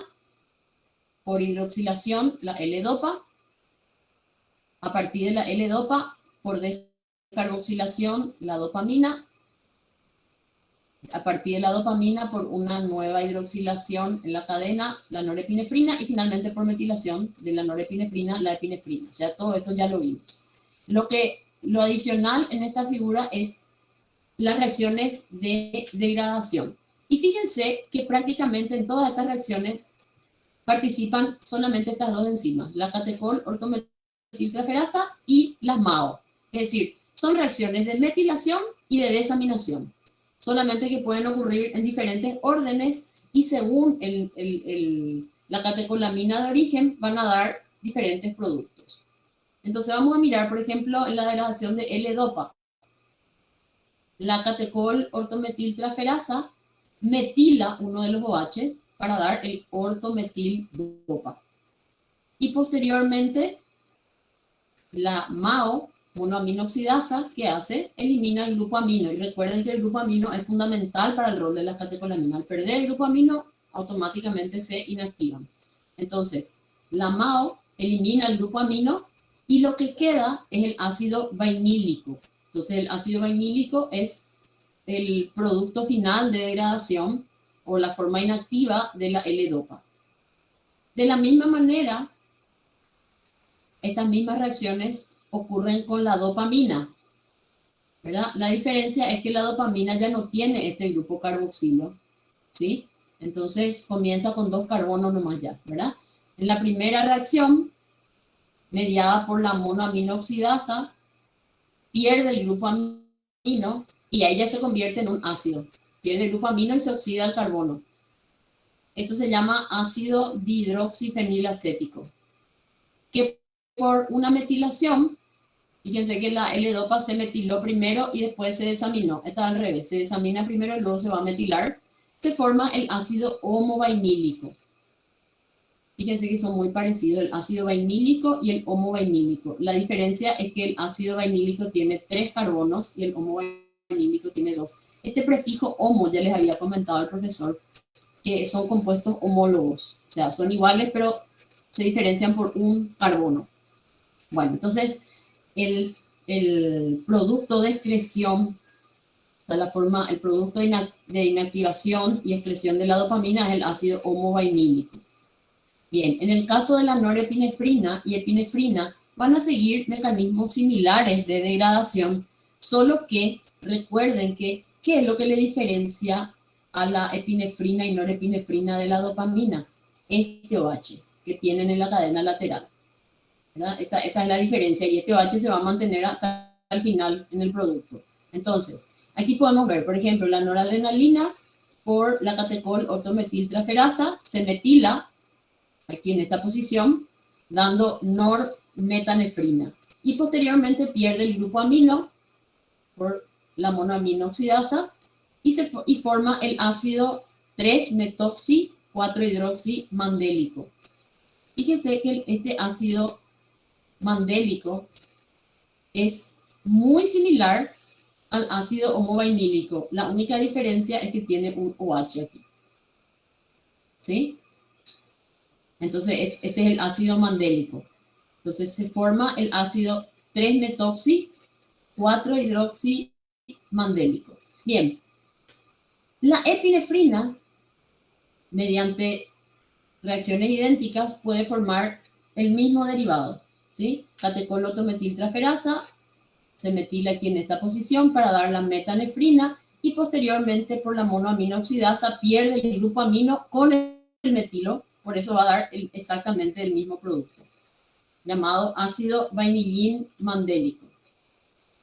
por hidroxilación, la L-dopa. A partir de la L-dopa, por descarboxilación, la dopamina. A partir de la dopamina, por una nueva hidroxilación en la cadena, la norepinefrina. Y finalmente, por metilación de la norepinefrina, la epinefrina. O sea, todo esto ya lo vimos. Lo adicional en esta figura es las reacciones de degradación. Y fíjense que prácticamente en todas estas reacciones participan solamente estas dos enzimas, la catecol ortometiltraferasa y las MAO. Es decir, son reacciones de metilación y de desaminación. Solamente que pueden ocurrir en diferentes órdenes y según la catecolamina de origen van a dar diferentes productos. Entonces vamos a mirar, por ejemplo, en la degradación de L-dopa. La catecol ortometiltraferasa metila uno de los OH para dar el ortometil-dopa. Y posteriormente, la MAO, monoaminoxidasa, ¿qué hace? Elimina el grupo amino. Y recuerden que el grupo amino es fundamental para el rol de las catecolaminas. Al perder el grupo amino, automáticamente se inactivan. Entonces, la MAO elimina el grupo amino y lo que queda es el ácido vainílico. Entonces, el ácido vainílico es el producto final de degradación o la forma inactiva de la L-dopa. De la misma manera, estas mismas reacciones ocurren con la dopamina, ¿verdad? La diferencia es que la dopamina ya no tiene este grupo carboxilo, ¿sí? Entonces, comienza con 2 carbonos nomás ya, ¿verdad? En la primera reacción, mediada por la monoaminoxidasa, pierde el grupo amino y ahí ya se convierte en un ácido. Pierde el grupo amino y se oxida el carbono. Esto se llama ácido dihidroxifenilacético. Que por una metilación, fíjense que la L-dopa se metiló primero y después se desaminó. Está al revés, se desamina primero y luego se va a metilar. Se forma el ácido homovainílico. Fíjense que son muy parecidos el ácido vainílico y el homovainílico. La diferencia es que el ácido vainílico tiene 3 carbonos y el homovainílico tiene 2. Este prefijo homo, ya les había comentado el profesor, que son compuestos homólogos. O sea, son iguales, pero se diferencian por un carbono. Bueno, entonces, el producto de excreción, el producto de inactivación y excreción de la dopamina es el ácido homovainílico. Bien, en el caso de la norepinefrina y epinefrina, van a seguir mecanismos similares de degradación, solo que recuerden que, ¿qué es lo que le diferencia a la epinefrina y norepinefrina de la dopamina? Este OH que tienen en la cadena lateral, ¿verdad? Esa es la diferencia y este OH se va a mantener hasta el final en el producto. Entonces, aquí podemos ver, por ejemplo, la noradrenalina por la catecol ortometiltraferasa se metila aquí en esta posición, dando normetanefrina. Y posteriormente pierde el grupo amino por la monoaminoxidasa y forma el ácido 3-metoxi-4-hidroxi-mandélico. Fíjense que este ácido mandélico es muy similar al ácido homovainílico. La única diferencia es que tiene un OH aquí. ¿Sí? Entonces, este es el ácido mandélico. Entonces, se forma el ácido 3-metoxi-4-hidroxi-mandélico. Bien. La epinefrina, mediante reacciones idénticas, puede formar el mismo derivado, ¿sí? Catecol ortometiltraferasa se metila aquí en esta posición para dar la metanefrina y posteriormente por la monoaminoxidasa pierde el grupo amino con el metilo. Por eso va a dar exactamente el mismo producto. llamado ácido vainillín mandélico.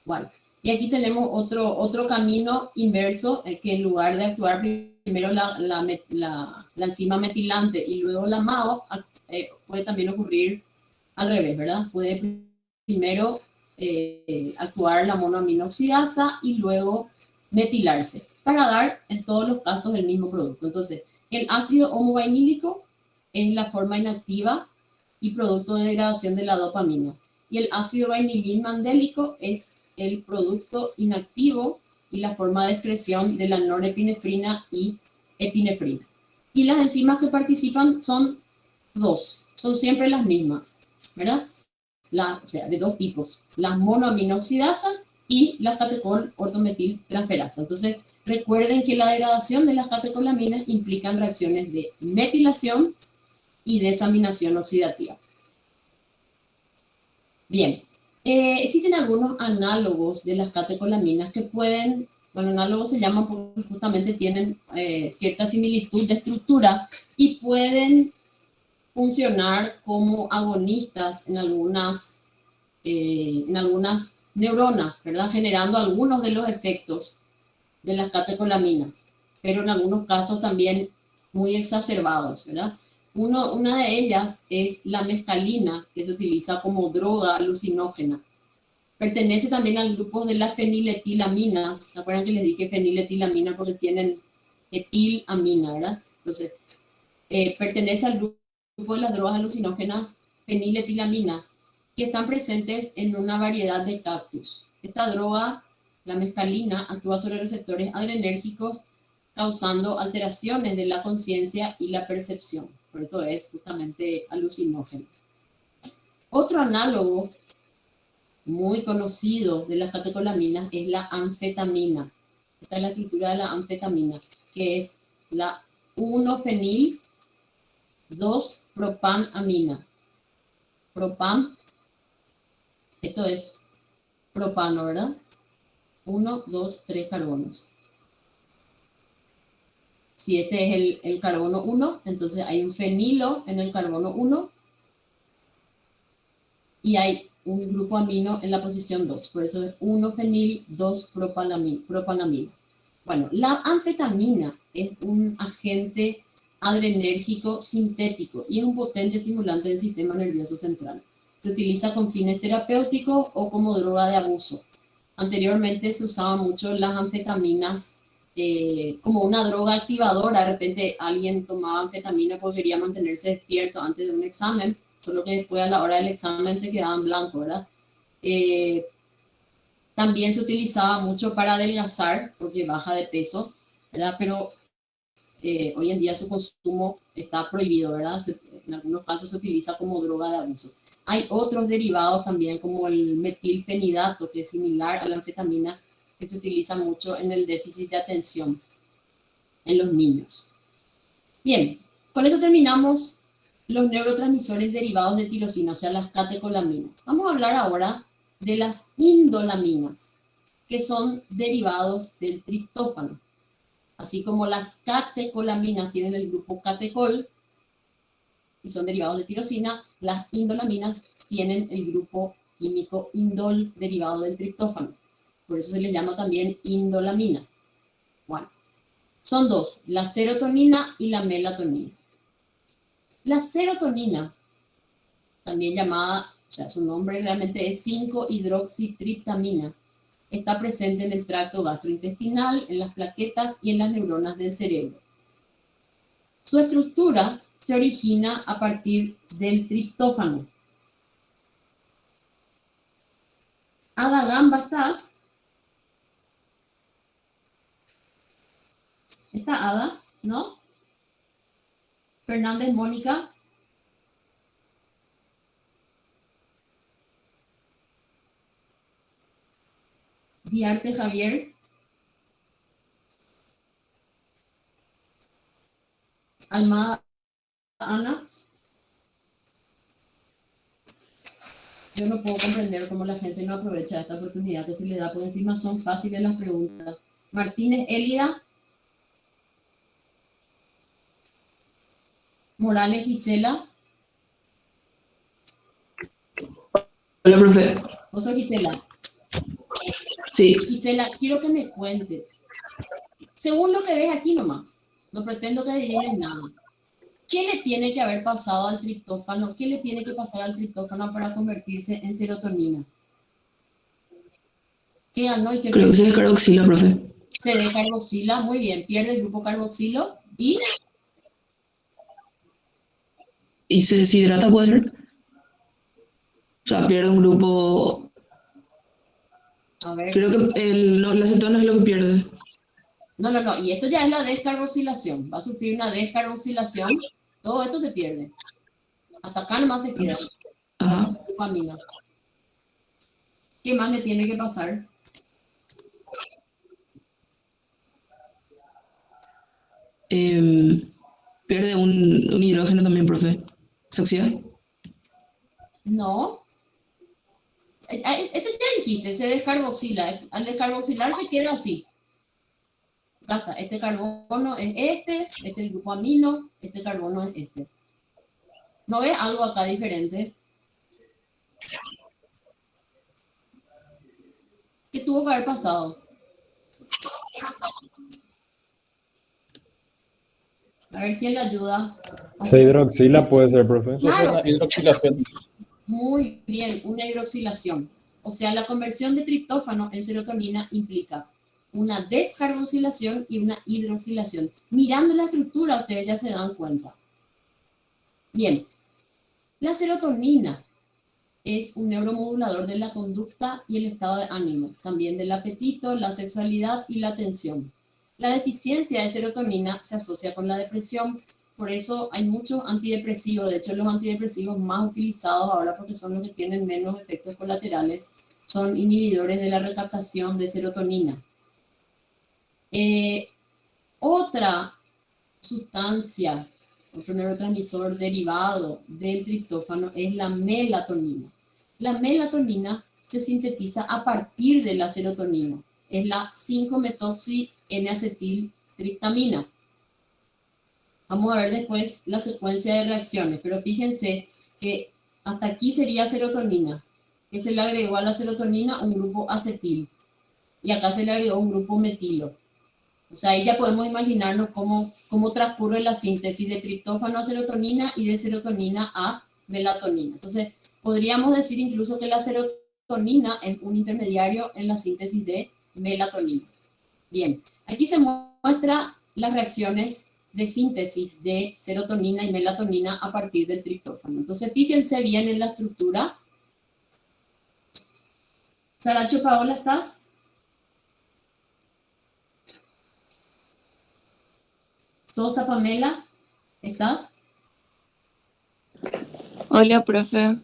Bueno, y aquí tenemos otro camino inverso, que en lugar de actuar primero la enzima metilante y luego la MAO, puede también ocurrir al revés, ¿verdad? Puede primero actuar la monoaminoxidasa y luego metilarse, para dar en todos los casos el mismo producto. Entonces, el ácido homovainillico es la forma inactiva y producto de degradación de la dopamina. Y el ácido vainillín mandélico es el producto inactivo y la forma de excreción de la norepinefrina y epinefrina. Y las enzimas que participan son dos, son siempre las mismas, ¿verdad? O sea, de dos tipos, las monoaminoxidasas y las catecol ortometiltransferasa. Entonces, recuerden que la degradación de las catecolaminas implican reacciones de metilación y desaminación oxidativa. Bien, existen algunos análogos de las catecolaminas que pueden, bueno, análogos se llaman porque justamente tienen cierta similitud de estructura y pueden funcionar como agonistas en algunas neuronas, ¿verdad? Generando algunos de los efectos de las catecolaminas, pero en algunos casos también muy exacerbados, ¿verdad? Una de ellas es la mescalina, que se utiliza como droga alucinógena. Pertenece también al grupo de las feniletilaminas. ¿Se acuerdan que les dije feniletilamina porque tienen etilamina, ¿verdad? Entonces, pertenece al grupo de las drogas alucinógenas feniletilaminas, que están presentes en una variedad de cactus. Esta droga, la mescalina, actúa sobre receptores adrenérgicos, causando alteraciones de la conciencia y la percepción. Por eso es justamente alucinógeno. Otro análogo muy conocido de las catecolaminas es la anfetamina. Esta es la estructura de la anfetamina, que es la 1-fenil 2-propanamina. Propan, esto es propano, ¿verdad? 1, 2, 3 carbonos. Si este es el carbono 1, entonces hay un fenilo en el carbono 1 y hay un grupo amino en la posición 2. Por eso es 1-fenil 2-propanamina. Bueno, la anfetamina es un agente adrenérgico sintético y es un potente estimulante del sistema nervioso central. Se utiliza con fines terapéuticos o como droga de abuso. Anteriormente se usaban mucho las anfetaminas como una droga activadora. De repente alguien tomaba anfetamina porque quería mantenerse despierto antes de un examen, solo que después a la hora del examen se quedaba en blanco, ¿verdad? También se utilizaba mucho para adelgazar porque baja de peso, ¿verdad? Pero hoy en día su consumo está prohibido, ¿verdad? En algunos casos se utiliza como droga de abuso. Hay otros derivados también como el metilfenidato, que es similar a la anfetamina, que se utiliza mucho en el déficit de atención en los niños. Bien, con eso terminamos los neurotransmisores derivados de tirosina, o sea, las catecolaminas. Vamos a hablar ahora de las indolaminas, que son derivados del triptófano. Así como las catecolaminas tienen el grupo catecol y son derivados de tirosina, las indolaminas tienen el grupo químico indol derivado del triptófano. Por eso se les llama también indolamina. Bueno, son dos, la serotonina y la melatonina. La serotonina, también llamada, o sea, su nombre realmente es 5-hidroxitriptamina, está presente en el tracto gastrointestinal, en las plaquetas y en las neuronas del cerebro. Su estructura se origina a partir del triptófano. Ada Gamba, ¿estás? ¿Está Ada? ¿No? Fernández Mónica. Diarte Javier. Almada Ana. Yo no puedo comprender cómo la gente no aprovecha esta oportunidad que se le da, por encima son fáciles las preguntas. Martínez Elida. Morales Gisela. Hola, profe. ¿Vos sos Gisela? Sí, Gisela, quiero que me cuentes, según lo que ves aquí nomás, no pretendo que adivines nada. ¿Qué le tiene que haber pasado al triptófano? ¿Qué le tiene que pasar al triptófano para convertirse en serotonina? ¿Qué ganó y qué creo que se perdió? descarboxila, profe. Se descarboxila, muy bien, pierde el grupo carboxilo Y se deshidrata, puede ser. O sea, pierde un grupo. a ver, Creo que la acetona es lo que pierde. no, y esto ya es la descarboxilación, va a sufrir una descarboxilación, todo esto se pierde, hasta acá nomás se queda, Ajá. dopamina. ¿Qué más le tiene que pasar? Pierde un hidrógeno también, profe. ¿Se oxida? No, esto ya dijiste, se descarboxila, al descarboxilar se queda así. Basta, este carbono es este es el grupo amino, este carbono es este. ¿No ves algo acá diferente? ¿Qué tuvo que haber pasado? A ver, ¿quién le ayuda? Se hidroxila puede ser, profe. Claro, Hidroxilación. muy bien, una hidroxilación. O sea, la conversión de triptófano en serotonina implica una descarboxilación y una hidroxilación. Mirando la estructura, ustedes ya se dan cuenta. Bien, la serotonina es un neuromodulador de la conducta y el estado de ánimo, también del apetito, la sexualidad y la atención. La deficiencia de serotonina se asocia con la depresión, por eso hay muchos antidepresivos, de hecho los antidepresivos más utilizados ahora porque son los que tienen menos efectos colaterales, son inhibidores de la recaptación de serotonina. Otra sustancia, otro neurotransmisor derivado del triptófano es la melatonina. La melatonina se sintetiza a partir de la serotonina. Es la 5-metoxi-N-acetiltriptamina. Vamos a ver después la secuencia de reacciones, pero fíjense que hasta aquí sería serotonina, que se le agregó a la serotonina un grupo acetil y acá se le agregó un grupo metilo. O sea, ahí ya podemos imaginarnos cómo transcurre la síntesis de triptófano a serotonina y de serotonina a melatonina. Entonces, podríamos decir incluso que la serotonina es un intermediario en la síntesis de melatonina. Bien, aquí se muestra las reacciones de síntesis de serotonina y melatonina a partir del triptófano. Entonces, fíjense bien en la estructura. Saracho, Paola, ¿estás? Sosa, Pamela, ¿estás? Hola, profe.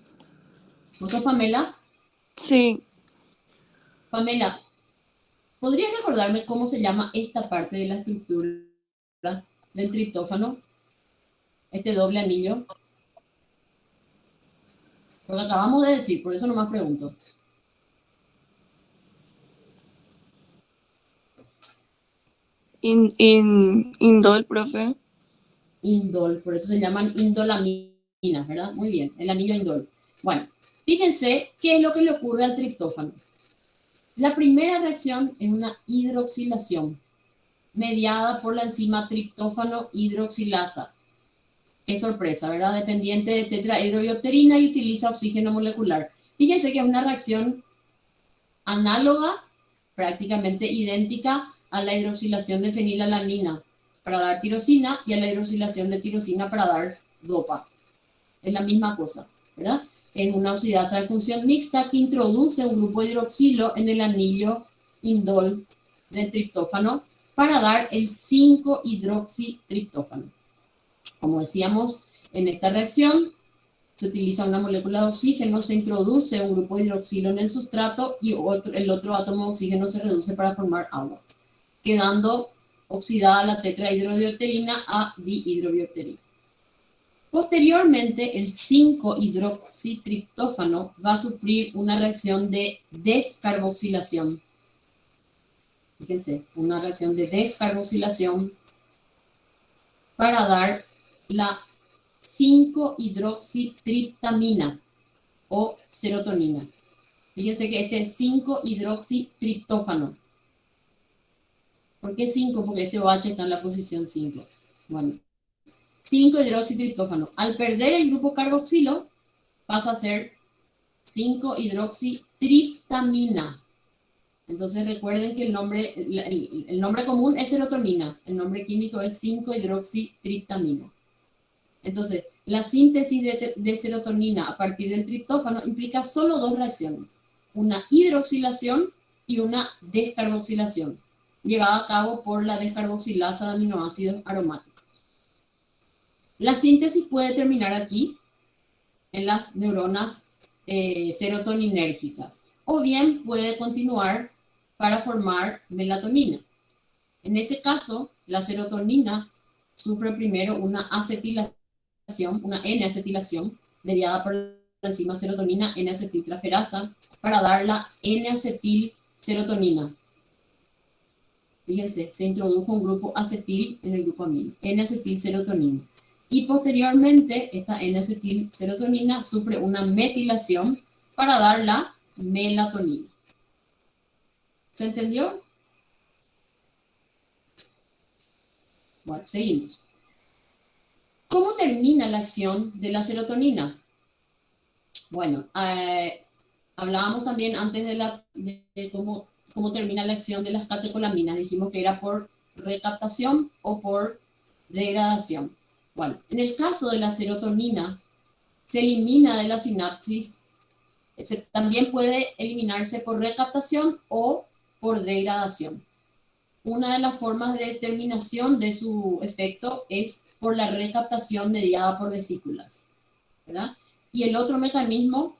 ¿Vos sos Pamela? Sí, Pamela, ¿podrías recordarme cómo se llama esta parte de la estructura del triptófano? Este doble anillo. Lo que acabamos de decir, por eso nomás pregunto. indol, profe. Indol, por eso se llaman indolaminas, ¿verdad? Muy bien, el anillo indol. Bueno, fíjense qué es lo que le ocurre al triptófano. La primera reacción es una hidroxilación mediada por la enzima triptófano hidroxilasa. Qué sorpresa, ¿verdad? Dependiente de tetrahidrobiopterina y utiliza oxígeno molecular. Fíjense que es una reacción análoga, prácticamente idéntica a la hidroxilación de fenilalanina para dar tirosina y a la hidroxilación de tirosina para dar dopa. Es la misma cosa, ¿verdad? Es una oxidasa de función mixta que introduce un grupo hidroxilo en el anillo indol del triptófano para dar el 5-hidroxitriptófano. Como decíamos, en esta reacción se utiliza una molécula de oxígeno, se introduce un grupo de hidroxilo en el sustrato y el otro átomo de oxígeno se reduce para formar agua, quedando oxidada la tetrahidrobiopterina a dihidrobiopterina. Posteriormente, el 5-hidroxitriptófano va a sufrir una reacción de descarboxilación. Fíjense, una reacción de descarboxilación para dar la 5-hidroxitriptamina o serotonina. Fíjense que este es 5-hidroxitriptófano. ¿Por qué 5? Porque este OH está en la posición 5. Bueno, 5-hidroxitriptófano. Al perder el grupo carboxilo, pasa a ser 5-hidroxitriptamina. Entonces recuerden que el nombre común es serotonina, el nombre químico es 5-hidroxitriptamina. Entonces, la síntesis de serotonina a partir del triptófano implica solo dos reacciones, una hidroxilación y una descarboxilación, llevada a cabo por la descarboxilasa de aminoácidos aromáticos. La síntesis puede terminar aquí, en las neuronas serotoninérgicas, o bien puede continuar para formar melatonina. En ese caso, la serotonina sufre primero una acetilación, una N-acetilación, mediada por la enzima serotonina N-acetiltraferasa, para dar la N-acetilserotonina. Fíjense, se introdujo un grupo acetil en el grupo amino, N-acetilserotonina. Y posteriormente, esta N-acetilserotonina sufre una metilación para dar la melatonina. ¿Se entendió? Bueno, seguimos. ¿Cómo termina la acción de la serotonina? Bueno, hablábamos también antes de cómo termina la acción de las catecolaminas. Dijimos que era por recaptación o por degradación. Bueno, en el caso de la serotonina, se elimina de la sinapsis, también puede eliminarse por recaptación o por degradación. Una de las formas de determinación de su efecto es por la recaptación mediada por vesículas, ¿verdad? Y el otro mecanismo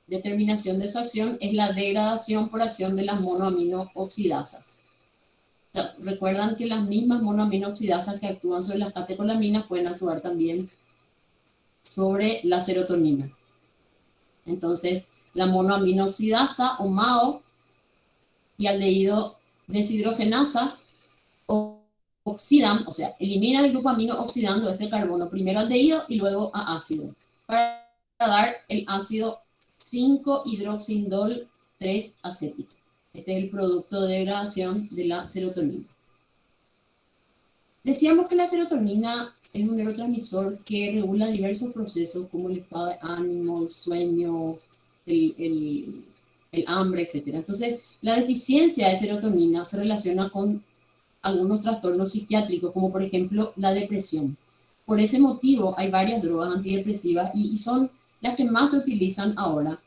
de determinación de su acción es la degradación por acción de las monoaminooxidasas. O sea, recuerdan que las mismas monoaminooxidasas que actúan sobre las catecolaminas pueden actuar también sobre la serotonina. Entonces, la monoaminooxidasa o MAO y aldehído deshidrogenasa oxidan, o sea, eliminan el grupo amino oxidando este carbono, primero aldehído y luego a ácido, para dar el ácido 5-hidroxindol 3-acético. Este es el producto de degradación de la serotonina. Decíamos que la serotonina es un neurotransmisor que regula diversos procesos como el estado de ánimo, el sueño, el hambre, etc. Entonces, la deficiencia de serotonina se relaciona con algunos trastornos psiquiátricos, como por ejemplo la depresión. Por ese motivo, hay varias drogas antidepresivas y son las que más se utilizan ahora,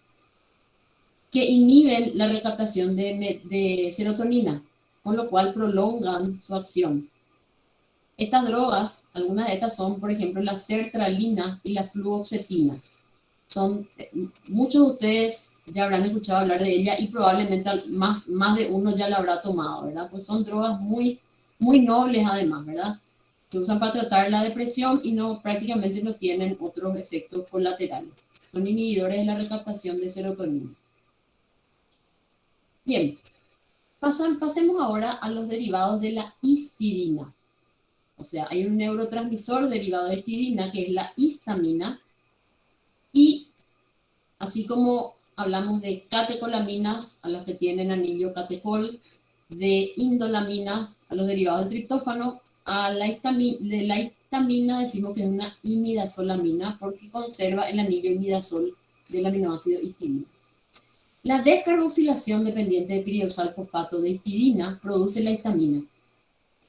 que inhiben la recaptación de serotonina, con lo cual prolongan su acción. Estas drogas, algunas de estas son, por ejemplo, la sertralina y la fluoxetina. Muchos de ustedes ya habrán escuchado hablar de ella y probablemente más de uno ya la habrá tomado, ¿verdad? Pues son drogas muy, muy nobles además, ¿verdad? Se usan para tratar la depresión y prácticamente no tienen otros efectos colaterales. Son inhibidores de la recaptación de serotonina. Bien, pasemos ahora a los derivados de la histidina. O sea, hay un neurotransmisor derivado de histidina que es la histamina. Y así como hablamos de catecolaminas a las que tienen anillo catecol, de indolaminas a los derivados del triptófano, de la histamina decimos que es una imidazolamina porque conserva el anillo imidazol del aminoácido histidina. La descarboxilación dependiente de piridosal fosfato de histidina produce la histamina,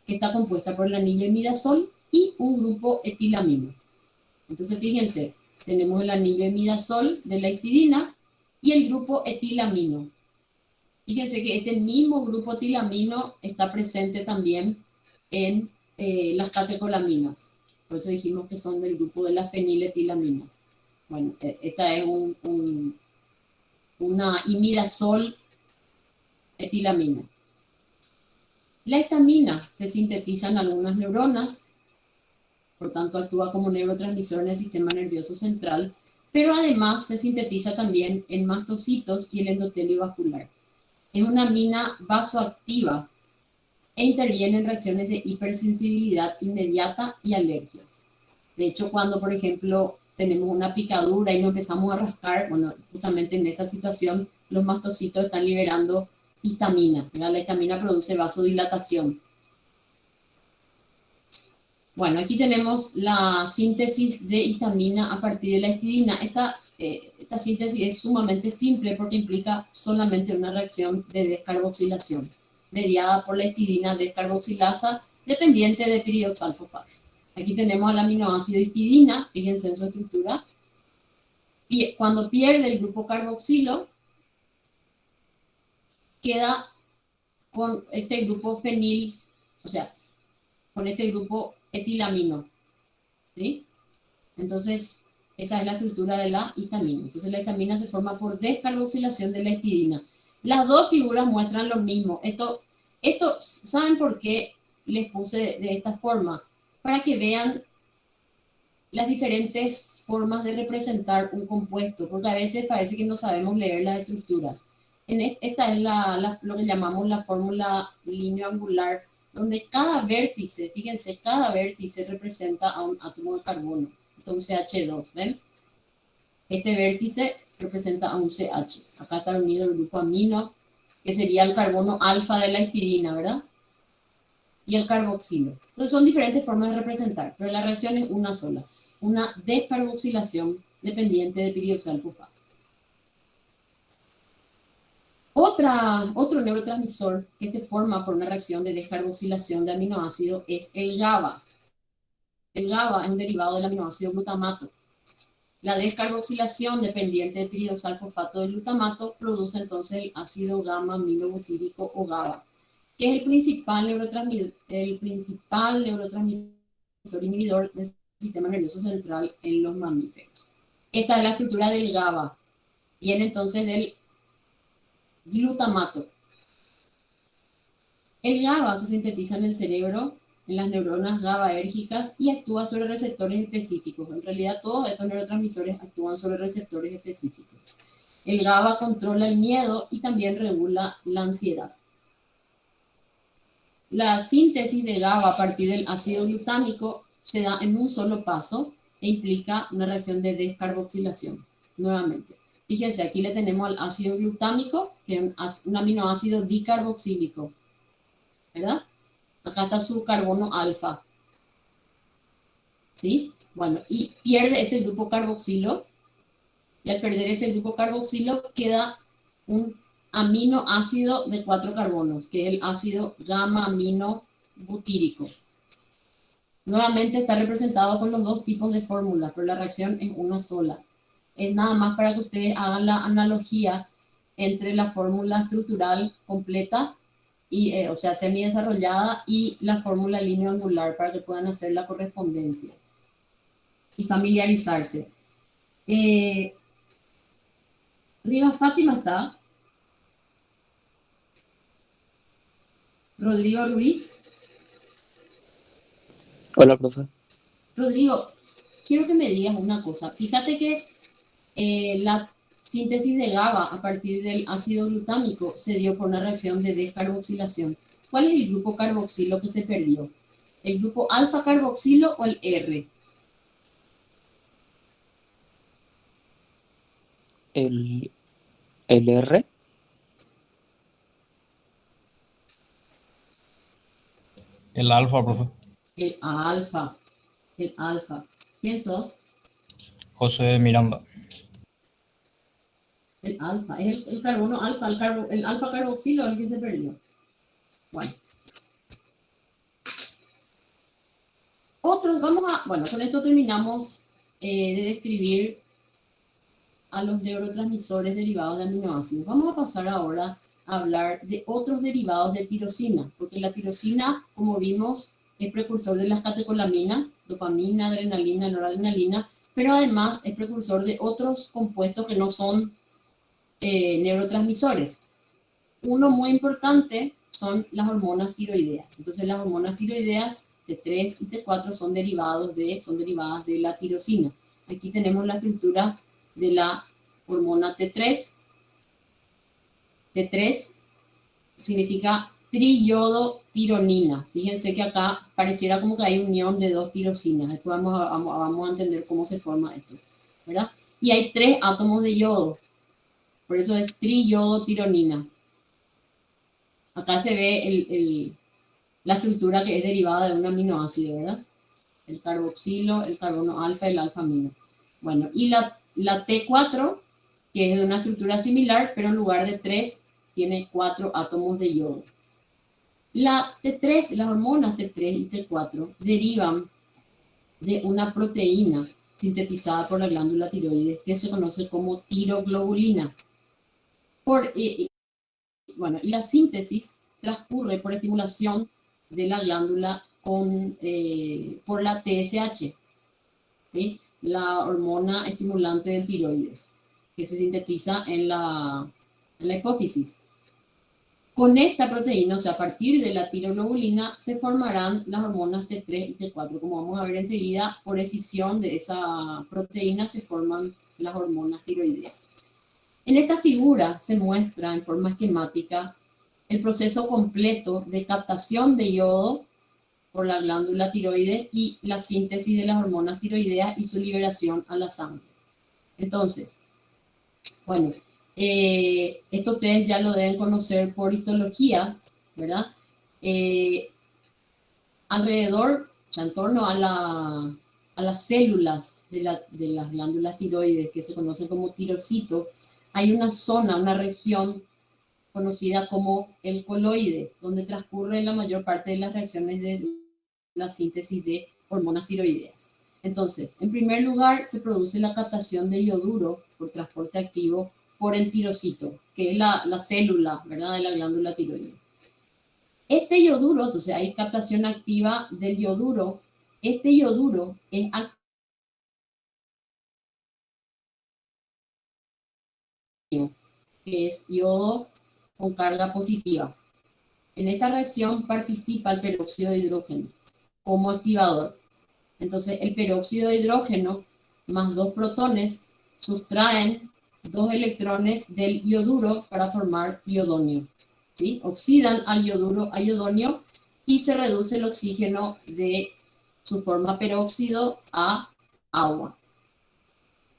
que está compuesta por el anillo imidazol y un grupo etilamino. Entonces fíjense, tenemos el anillo imidazol de la histidina y el grupo etilamino. Fíjense que este mismo grupo etilamino está presente también en las catecolaminas. Por eso dijimos que son del grupo de las feniletilaminas. Bueno, esta es una imidazol etilamina. La histamina se sintetiza en algunas neuronas, por tanto actúa como neurotransmisor en el sistema nervioso central, pero además se sintetiza también en mastocitos y el endotelio vascular. Es una amina vasoactiva e interviene en reacciones de hipersensibilidad inmediata y alergias. De hecho, cuando, por ejemplo, tenemos una picadura y nos empezamos a rascar, bueno, justamente en esa situación los mastocitos están liberando histamina, ¿verdad? La histamina produce vasodilatación. Bueno, aquí tenemos la síntesis de histamina a partir de la histidina. Esta síntesis es sumamente simple porque implica solamente una reacción de descarboxilación, mediada por la histidina descarboxilasa dependiente de piridoxalfosfato. Aquí tenemos el aminoácido histidina, fíjense en su estructura, y cuando pierde el grupo carboxilo, queda con este grupo fenil, o sea, con este grupo etilamino, ¿sí? Entonces, esa es la estructura de la histamina. Entonces, la histamina se forma por descarboxilación de la histidina. Las dos figuras muestran lo mismo. Esto, ¿saben por qué les puse de esta forma? Para que vean las diferentes formas de representar un compuesto, porque a veces parece que no sabemos leer las estructuras. Esta es lo que llamamos la fórmula lineoangular, donde cada vértice, fíjense, cada vértice representa a un átomo de carbono, entonces H2, ¿ven? Este vértice representa a un CH. Acá está unido el grupo amino, que sería el carbono alfa de la histidina, ¿verdad? Y el carboxilo. Entonces son diferentes formas de representar, pero la reacción es una sola, una descarboxilación dependiente de piridoxalfosfato. Otro neurotransmisor que se forma por una reacción de descarboxilación de aminoácido es el GABA. El GABA es un derivado del aminoácido glutamato. La descarboxilación dependiente de piridoxalfosfato de glutamato produce entonces el ácido gamma-aminobutírico o GABA, que es el principal neurotransmisor inhibidor del sistema nervioso central en los mamíferos. Esta es la estructura del GABA. Viene entonces del glutamato. El GABA se sintetiza en el cerebro, en las neuronas GABAérgicas y actúa sobre receptores específicos. En realidad, todos estos neurotransmisores actúan sobre receptores específicos. El GABA controla el miedo y también regula la ansiedad. La síntesis de GABA a partir del ácido glutámico se da en un solo paso e implica una reacción de descarboxilación. Nuevamente, fíjense, aquí le tenemos al ácido glutámico, que es un aminoácido dicarboxílico, ¿verdad? Acá está su carbono alfa, ¿sí? Bueno, y pierde este grupo carboxilo, y al perder este grupo carboxilo queda un aminoácido de 4 carbonos, que es el ácido gamma-aminobutírico. Nuevamente está representado con los dos tipos de fórmulas, pero la reacción es una sola. Es nada más para que ustedes hagan la analogía entre la fórmula estructural completa, y, o sea, semidesarrollada, y la fórmula lineoangular para que puedan hacer la correspondencia y familiarizarse. Rivas Fátima está. Rodrigo Ruiz. Hola, profe. Rodrigo, quiero que me digas una cosa. Fíjate que la síntesis de GABA a partir del ácido glutámico se dio por una reacción de descarboxilación. ¿Cuál es el grupo carboxilo que se perdió? ¿El grupo alfa carboxilo o el R? El R. El alfa, profe. El alfa. El alfa. ¿Quién sos? José Miranda. El alfa. Es el carbono alfa. El alfa carboxilo es el que se perdió. Bueno. Bueno, con esto terminamos de describir a los neurotransmisores derivados de aminoácidos. Vamos a pasar ahora a hablar de otros derivados de tirosina, porque la tirosina, como vimos, es precursor de las catecolaminas, dopamina, adrenalina, noradrenalina, pero además es precursor de otros compuestos que no son neurotransmisores. Uno muy importante son las hormonas tiroideas. Entonces, las hormonas tiroideas T3 y T4 son derivadas de la tirosina. Aquí tenemos la estructura de la hormona T3. T3 significa triiodotironina. Fíjense que acá pareciera como que hay unión de dos tirosinas. Después vamos a entender cómo se forma esto, ¿verdad? Y hay 3 átomos de yodo. Por eso es triiodotironina. Acá se ve la estructura que es derivada de un aminoácido, ¿verdad? El carboxilo, el carbono alfa y el alfa-amino. Bueno, y la T4, que es de una estructura similar, pero en lugar de 3, tiene 4 átomos de yodo. La T3, las hormonas T3 y T4 derivan de una proteína sintetizada por la glándula tiroides que se conoce como tiroglobulina. Bueno, y la síntesis transcurre por estimulación de la glándula por la TSH, ¿sí? La hormona estimulante del tiroides, que se sintetiza en la hipófisis. Con esta proteína, o sea, a partir de la tiroglobulina, se formarán las hormonas T3 y T4. Como vamos a ver enseguida, por escisión de esa proteína se forman las hormonas tiroideas. En esta figura se muestra en forma esquemática el proceso completo de captación de yodo por la glándula tiroides y la síntesis de las hormonas tiroideas y su liberación a la sangre. Entonces, bueno, esto ustedes ya lo deben conocer por histología, ¿verdad? Alrededor, o sea, en torno a las células de las glándulas tiroides, que se conocen como tirocito, hay una zona, una región conocida como el coloide, donde transcurre la mayor parte de las reacciones de la síntesis de hormonas tiroideas. Entonces, en primer lugar, se produce la captación de yoduro por transporte activo por el tirocito, que es la célula, ¿verdad?, de la glándula tiroides. Este yoduro, entonces hay captación activa del yoduro. Este yoduro es que es yodo con carga positiva. En esa reacción participa el peróxido de hidrógeno como activador. Entonces, el peróxido de hidrógeno más 2 protones sustraen 2 electrones del yoduro para formar iodonio, ¿sí? Oxidan al yoduro a iodonio y se reduce el oxígeno de su forma peróxido a agua.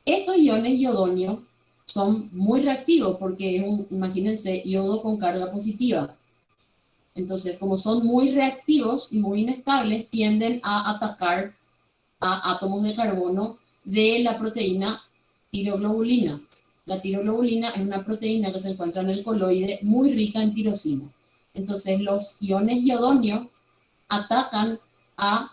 Estos iones iodonio son muy reactivos porque es imagínense, yodo con carga positiva. Entonces, como son muy reactivos y muy inestables, tienden a atacar a átomos de carbono de la proteína tiroglobulina. La tiroglobulina es una proteína que se encuentra en el coloide muy rica en tirosina. Entonces, los iones iodonio atacan a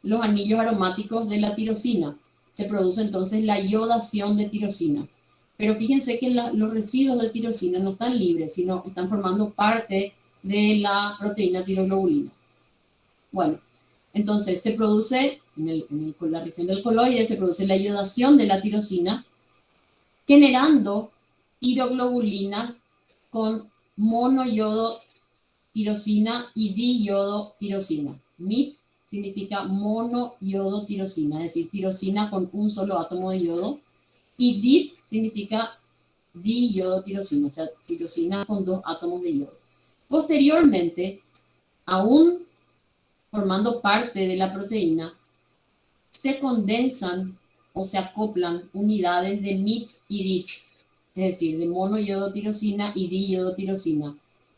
los anillos aromáticos de la tirosina. Se produce entonces la iodación de tirosina. Pero fíjense que los residuos de tirosina no están libres, sino están formando parte de la proteína tiroglobulina. Bueno, entonces se produce, en la región del coloide, se produce la iodación de la tirosina, generando tiroglobulinas con monoyodotirosina y diyodotirosina. MIT significa monoyodotirosina, es decir, tirosina con un solo átomo de yodo, y DIT significa diyodotirosina, o sea, tirosina con 2 átomos de yodo. Posteriormente, aún formando parte de la proteína, se condensan o se acoplan unidades de MIT y DIT, es decir, de monoyodotirosina y diyodotirosina,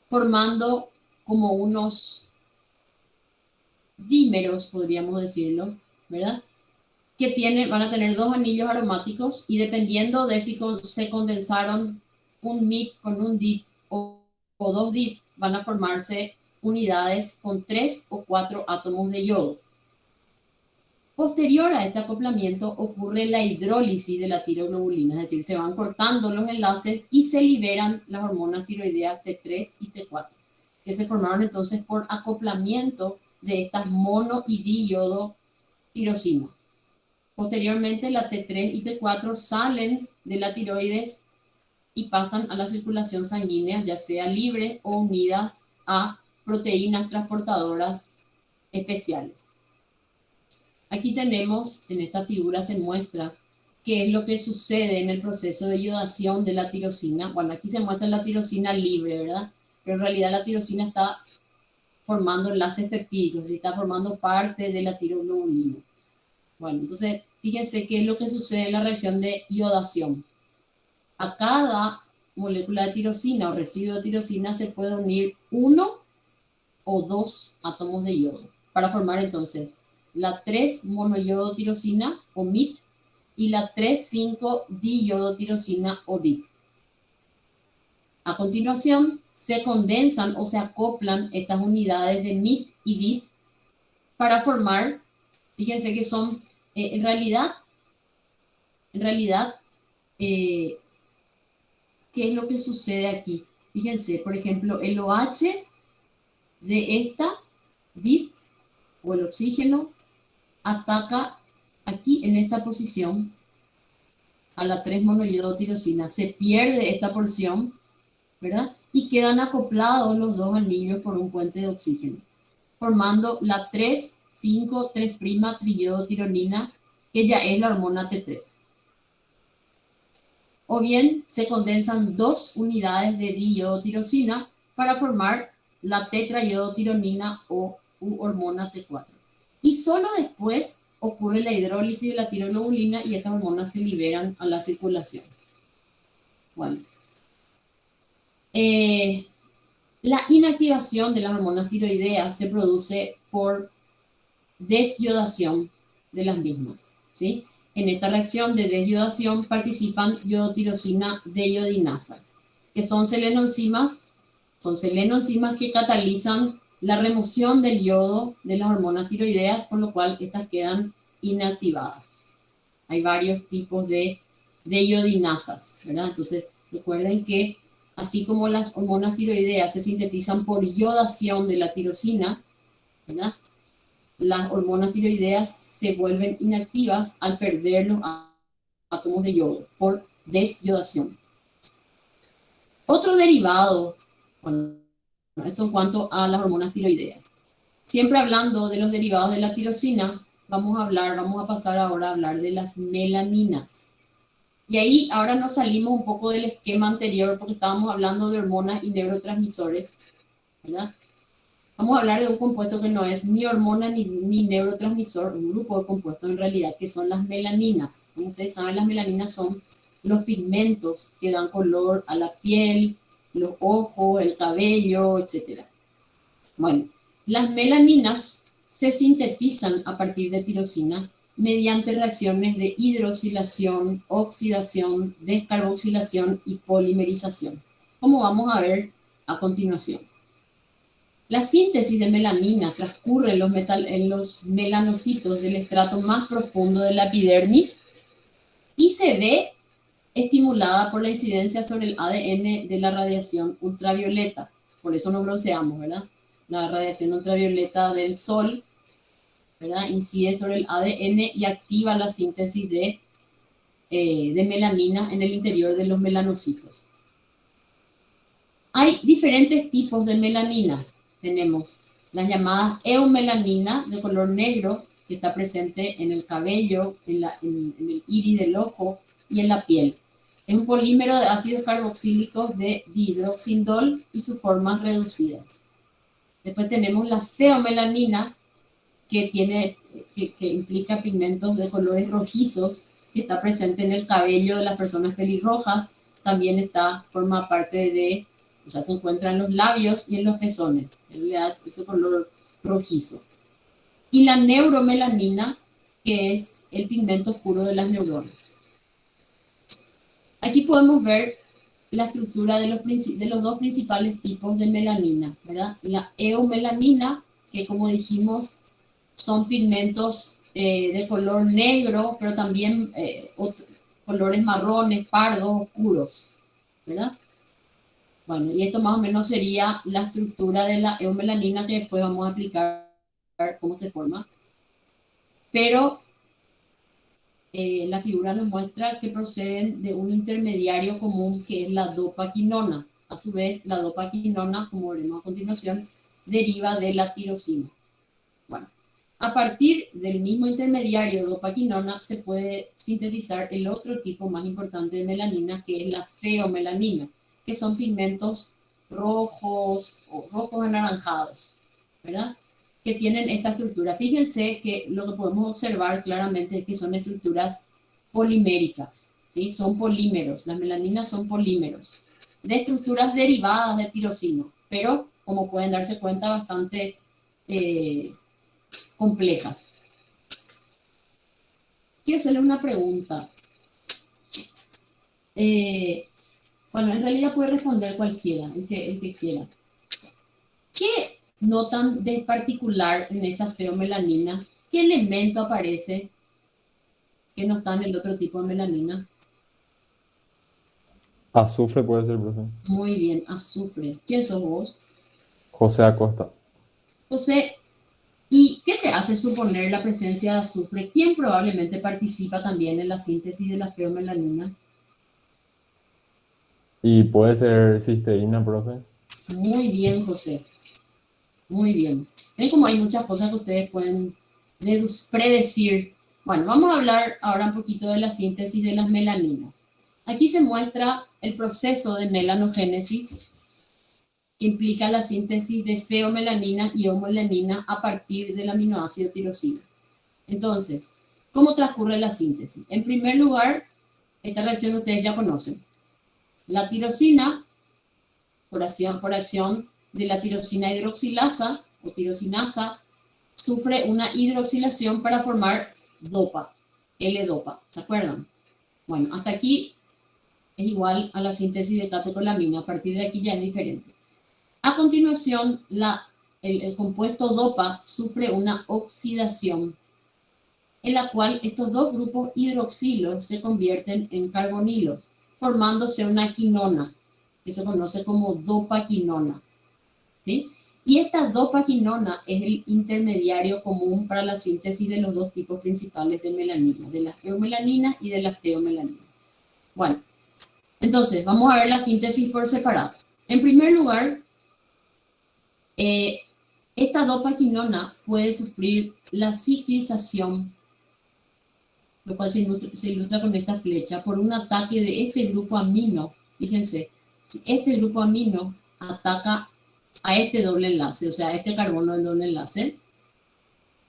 formando como unos dímeros, podríamos decirlo, ¿verdad? Que van a tener 2 anillos aromáticos y dependiendo de si se condensaron un MIT con un DIT o 2 DIT, van a formarse unidades con 3 o 4 átomos de yodo. Posterior a este acoplamiento ocurre la hidrólisis de la tiroglobulina, es decir, se van cortando los enlaces y se liberan las hormonas tiroideas T3 y T4, que se formaron entonces por acoplamiento de estas mono y diyodotirosinas. Posteriormente, la T3 y T4 salen de la tiroides y pasan a la circulación sanguínea, ya sea libre o unida a proteínas transportadoras especiales. Aquí tenemos, en esta figura se muestra qué es lo que sucede en el proceso de iodación de la tirosina. Bueno, aquí se muestra la tirosina libre, ¿verdad? Pero en realidad la tirosina está formando enlaces peptídicos, y está formando parte de la tiroglobulina. Bueno, entonces fíjense qué es lo que sucede en la reacción de iodación. A cada molécula de tirosina o residuo de tirosina se puede unir 1 o 2 átomos de yodo para formar entonces la 3-monoyodotirosina o MIT y la 3,5-diyodotirosina o DIT. A continuación, se condensan o se acoplan estas unidades de MIT y DIT para formar, fíjense que son, en realidad, ¿qué es lo que sucede aquí? Fíjense, por ejemplo, el OH de esta DIT o el oxígeno ataca aquí en esta posición a la 3-monoyodotirosina. Se pierde esta porción, ¿verdad? Y quedan acoplados los dos anillos por un puente de oxígeno, formando la 3,5,3'-triyodotironina, que ya es la hormona T3. O bien se condensan 2 unidades de diyodotirosina para formar la tetrayodotironina o hormona T4. Y solo después ocurre la hidrólisis de la tiroglobulina y estas hormonas se liberan a la circulación. Bueno. La inactivación de las hormonas tiroideas se produce por desyodación de las mismas, ¿sí? En esta reacción de desyodación participan yodotirosina deyodinasas, que son selenoenzimas que catalizan la remoción del yodo de las hormonas tiroideas, con lo cual estas quedan inactivadas. Hay varios tipos de deyodinasas, ¿verdad? Entonces, recuerden que así como las hormonas tiroideas se sintetizan por iodación de la tirosina, ¿verdad? Las hormonas tiroideas se vuelven inactivas al perder los átomos de yodo por desyodación. Otro derivado, bueno, esto en cuanto a las hormonas tiroideas. Siempre hablando de los derivados de la tirosina, vamos a pasar ahora a hablar de las melaninas. Y ahí ahora nos salimos un poco del esquema anterior porque estábamos hablando de hormonas y neurotransmisores, ¿verdad? Vamos a hablar de un compuesto que no es ni hormona ni neurotransmisor, un grupo de compuestos en realidad, que son las melaninas. Como ustedes saben, las melaninas son los pigmentos que dan color a la piel, los ojos, el cabello, etc. Bueno, las melaninas se sintetizan a partir de tirosina mediante reacciones de hidroxilación, oxidación, descarboxilación y polimerización, como vamos a ver a continuación. La síntesis de melanina transcurre en los melanocitos del estrato más profundo de la epidermis y se ve estimulada por la incidencia sobre el ADN de la radiación ultravioleta. Por eso nos bronceamos, ¿verdad? La radiación ultravioleta del sol, ¿verdad? Incide sobre el ADN y activa la síntesis de melanina en el interior de los melanocitos. Hay diferentes tipos de melanina. Tenemos las llamadas eumelanina de color negro, que está presente en el cabello, en el iris del ojo y en la piel. Es un polímero de ácidos carboxílicos de dihidroxindol y sus formas reducidas. Después tenemos la feomelanina, que implica pigmentos de colores rojizos, que está presente en el cabello de las personas pelirrojas. También forma parte o sea, se encuentra en los labios y en los pezones. Él le da ese color rojizo. Y la neuromelanina, que es el pigmento oscuro de las neuronas. Aquí podemos ver la estructura de los dos principales tipos de melanina, ¿verdad? La eumelanina, que como dijimos, son pigmentos de color negro, pero también colores marrones, pardos, oscuros, ¿verdad? Bueno, y esto más o menos sería la estructura de la eumelanina, que después vamos a explicar cómo se forma. Pero la figura nos muestra que proceden de un intermediario común, que es la dopaquinona. A su vez, la dopaquinona, como veremos a continuación, deriva de la tirosina. Bueno, a partir del mismo intermediario dopaquinona se puede sintetizar el otro tipo más importante de melanina, que es la feomelanina, que son pigmentos rojos o rojos anaranjados, ¿verdad? Que tienen esta estructura. Fíjense que lo que podemos observar claramente es que son estructuras poliméricas, ¿sí? Son polímeros, las melaninas son polímeros de estructuras derivadas de tirosina, pero como pueden darse cuenta bastante complejas. Quiero hacerle una pregunta. Bueno, en realidad puede responder cualquiera, el que quiera. ¿Qué notan de particular en esta feomelanina? ¿Qué elemento aparece que no está en el otro tipo de melanina? Azufre puede ser, profe. Muy bien, azufre. ¿Quién sos vos? José Acosta. José, ¿y qué te hace suponer la presencia de azufre? ¿Quién probablemente participa también en la síntesis de la feomelanina? Y puede ser cisteína, profe. Muy bien, José. Muy bien. ¿Ven cómo hay muchas cosas que ustedes pueden predecir? Bueno, vamos a hablar ahora un poquito de la síntesis de las melaninas. Aquí se muestra el proceso de melanogénesis que implica la síntesis de feomelanina y homomelanina a partir del aminoácido tirosina. Entonces, ¿cómo transcurre la síntesis? En primer lugar, esta reacción ustedes ya conocen. La tirosina, por acción de la tirosina hidroxilasa o tirosinasa, sufre una hidroxilación para formar dopa, L-dopa, ¿se acuerdan? Bueno, hasta aquí es igual a la síntesis de catecolamina, a partir de aquí ya es diferente. A continuación, el compuesto dopa sufre una oxidación, en la cual estos dos grupos hidroxilos se convierten en carbonilos, formándose una quinona, que se conoce como dopaquinona, ¿sí? Y esta dopaquinona es el intermediario común para la síntesis de los dos tipos principales de melanina, de la eumelanina y de la feomelanina. Bueno, entonces vamos a ver la síntesis por separado. En primer lugar, esta dopaquinona puede sufrir la ciclización, lo cual se ilustra con esta flecha, por un ataque de este grupo amino. Fíjense, si este grupo amino ataca a este doble enlace, o sea, a este carbono del doble enlace,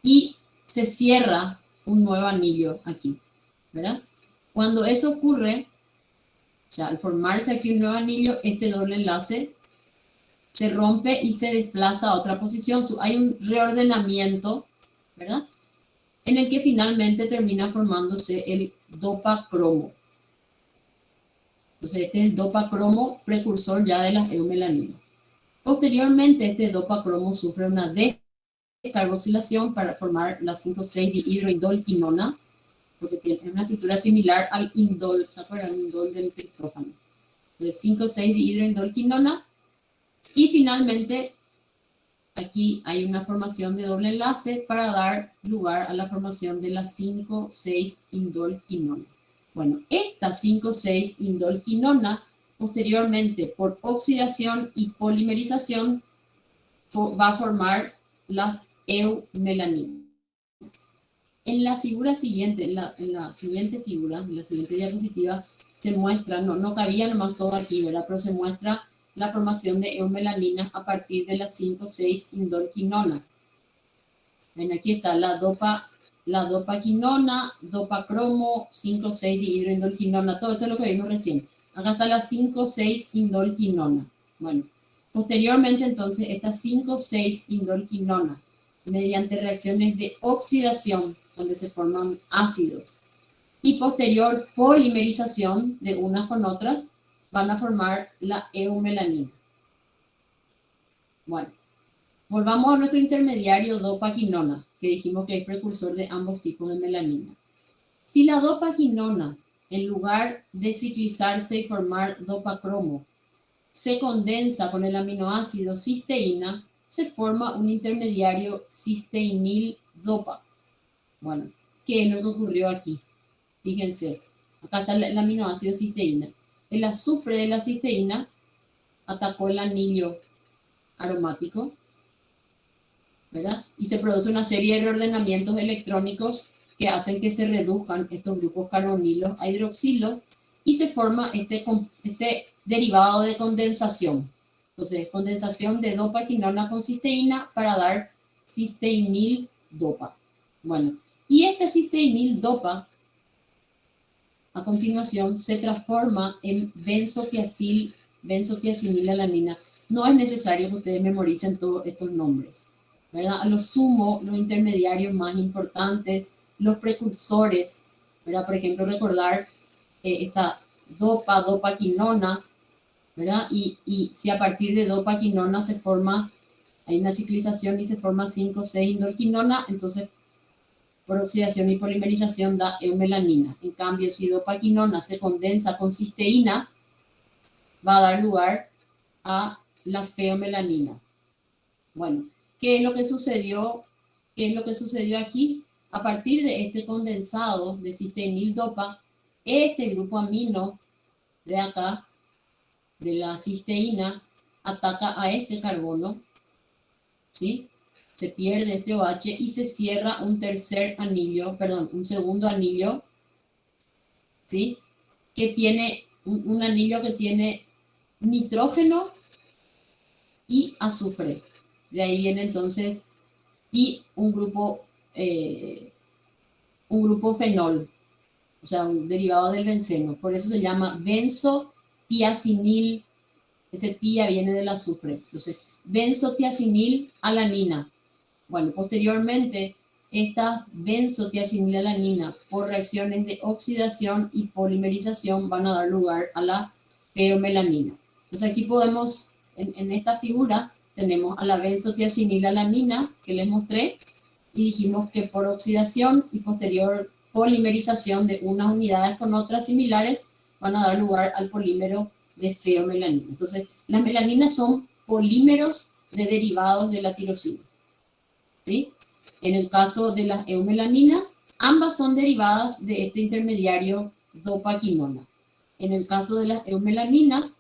y se cierra un nuevo anillo aquí, ¿verdad? Cuando eso ocurre, o sea, al formarse aquí un nuevo anillo, este doble enlace se rompe y se desplaza a otra posición. Hay un reordenamiento, ¿verdad? En el que finalmente termina formándose el dopacromo. Entonces, este es el dopacromo precursor ya de las eumelaninas. Posteriormente, este dopacromo sufre una descarboxilación para formar la 5,6-dihidroindolquinona, porque tiene una estructura similar al indol, ¿se acuerdan? El indol del triptófano. Entonces, 5,6-dihidroindolquinona. Y finalmente, aquí hay una formación de doble enlace para dar lugar a la formación de la 5,6-indolquinona. Bueno, esta 5,6-indolquinona, posteriormente por oxidación y polimerización, va a formar las eumelaninas. En la figura siguiente, en la siguiente figura, en la siguiente diapositiva, se muestra, no cabía nomás todo aquí, ¿verdad? Pero se muestra la formación de eumelanina a partir de la 5,6-indolquinona. Ven, aquí está la dopaquinona, dopacromo, 5,6-dihidroindolquinona, todo esto es lo que vimos recién. Acá está la 5,6-indolquinona. Bueno, posteriormente entonces esta 5,6-indolquinona, mediante reacciones de oxidación, donde se forman ácidos, y posterior polimerización de unas con otras, van a formar la eumelanina. Bueno, volvamos a nuestro intermediario dopaquinona, que dijimos que es precursor de ambos tipos de melanina. Si la dopaquinona, en lugar de ciclizarse y formar dopacromo, se condensa con el aminoácido cisteína, se forma un intermediario cisteinil dopa. Bueno, ¿qué es lo que ocurrió aquí? Fíjense, acá está el aminoácido cisteína. El azufre de la cisteína atacó el anillo aromático, ¿verdad? Y se produce una serie de reordenamientos electrónicos que hacen que se reduzcan estos grupos carbonilos a hidroxilos y se forma este derivado de condensación, Entonces, condensación de dopa-quinona con cisteína para dar cisteinil-dopa. Bueno, y este cisteinil-dopa, a continuación, se transforma en benzotiazinilalanina. No es necesario que ustedes memoricen todos estos nombres, ¿verdad? A lo sumo, los intermediarios más importantes, los precursores, ¿verdad? Por ejemplo, recordar esta dopa-quinona, ¿verdad? Y si a partir de dopa-quinona se forma, hay una ciclización y se forma 5,6-indolquinona, entonces por oxidación y polimerización da eumelanina. En cambio, si dopa-quinona se condensa con cisteína, va a dar lugar a la feomelanina. Bueno, ¿qué es lo que sucedió? ¿Qué es lo que sucedió aquí? A partir de este condensado de cisteinil-dopa, este grupo amino de acá, de la cisteína, ataca a este carbono, ¿sí? Se pierde este OH y se cierra un segundo anillo, ¿sí? Que tiene un anillo que tiene nitrógeno y azufre. De ahí viene entonces, y un grupo fenol, o sea, un derivado del benceno. Por eso se llama benzotiacinil. Ese tía viene del azufre. Entonces, benzotiacinilalanina. Bueno, posteriormente, esta benzotiacinilalanina, por reacciones de oxidación y polimerización, van a dar lugar a la feomelanina. Entonces, aquí podemos, en esta figura, tenemos a la benzotiacinilalanina que les mostré, y dijimos que por oxidación y posterior polimerización de unas unidades con otras similares, van a dar lugar al polímero de feomelanina. Entonces, las melaninas son polímeros de derivados de la tirosina, ¿sí? En el caso de las eumelaninas, ambas son derivadas de este intermediario dopa-quinona. En el caso de las eumelaninas,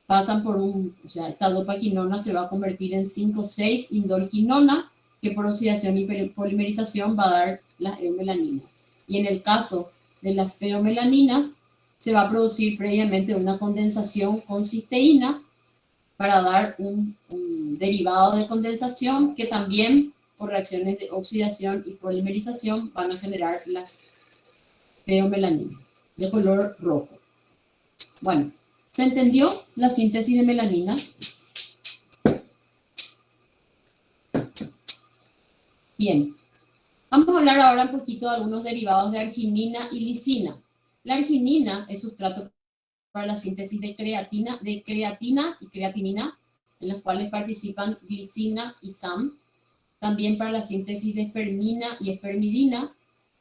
pasan por esta dopa-quinona se va a convertir en 5,6-indolquinona, que por oxidación y polimerización va a dar las eumelaninas. Y en el caso de las feomelaninas, se va a producir previamente una condensación con cisteína para dar un derivado de condensación que también por reacciones de oxidación y polimerización van a generar las feomelaninas de color rojo. Bueno, ¿se entendió la síntesis de melanina? Bien, vamos a hablar ahora un poquito de algunos derivados de arginina y lisina. La arginina es sustrato para la síntesis de creatina y creatinina, en las cuales participan glicina y SAM. También para la síntesis de espermina y espermidina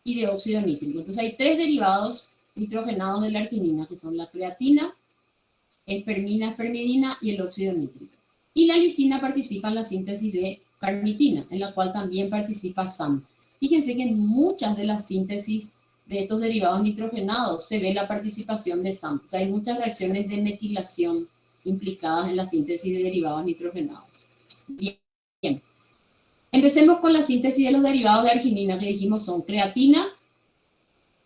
y de óxido nítrico. Entonces hay tres derivados nitrogenados de la arginina, que son la creatina, espermina, espermidina y el óxido nítrico. Y la lisina participa en la síntesis de carnitina, en la cual también participa SAM. Fíjense que en muchas de las síntesis de estos derivados nitrogenados se ve la participación de SAM. O sea, hay muchas reacciones de metilación implicadas en la síntesis de derivados nitrogenados. Bien. Empecemos con la síntesis de los derivados de arginina, que dijimos son creatina,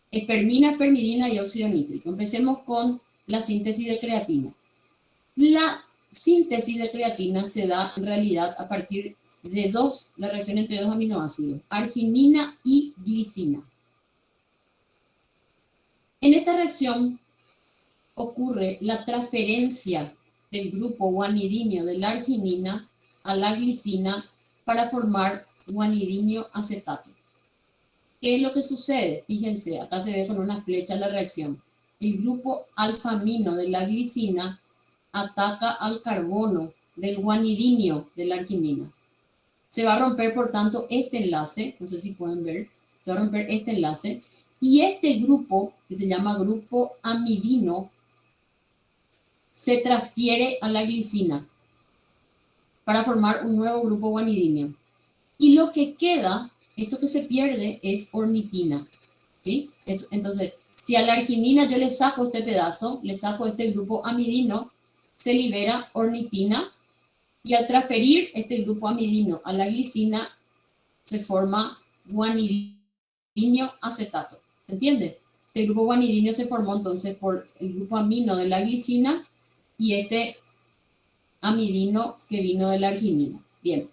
espermina, espermidina y óxido nítrico. Empecemos con la síntesis de creatina. La síntesis de creatina se da en realidad a partir de la reacción entre dos aminoácidos, arginina y glicina. En esta reacción ocurre la transferencia del grupo guanidinio de la arginina a la glicina para formar guanidinio acetato. ¿Qué es lo que sucede? Fíjense, acá se ve con una flecha la reacción. El grupo alfa-amino de la glicina ataca al carbono del guanidinio de la arginina. Se va a romper, por tanto, este enlace, no sé si pueden ver, se va a romper este enlace, y este grupo, que se llama grupo amidino, se transfiere a la glicina para formar un nuevo grupo guanidinio. Y lo que queda, esto que se pierde, es ornitina, ¿sí? Entonces, si a la arginina yo le saco este pedazo, le saco este grupo amidino, se libera ornitina, y al transferir este grupo amidino a la glicina, se forma guanidinio acetato. ¿Entiende? Este grupo guanidinio se formó entonces por el grupo amino de la glicina, y este amidino que vino de la arginina. Bien.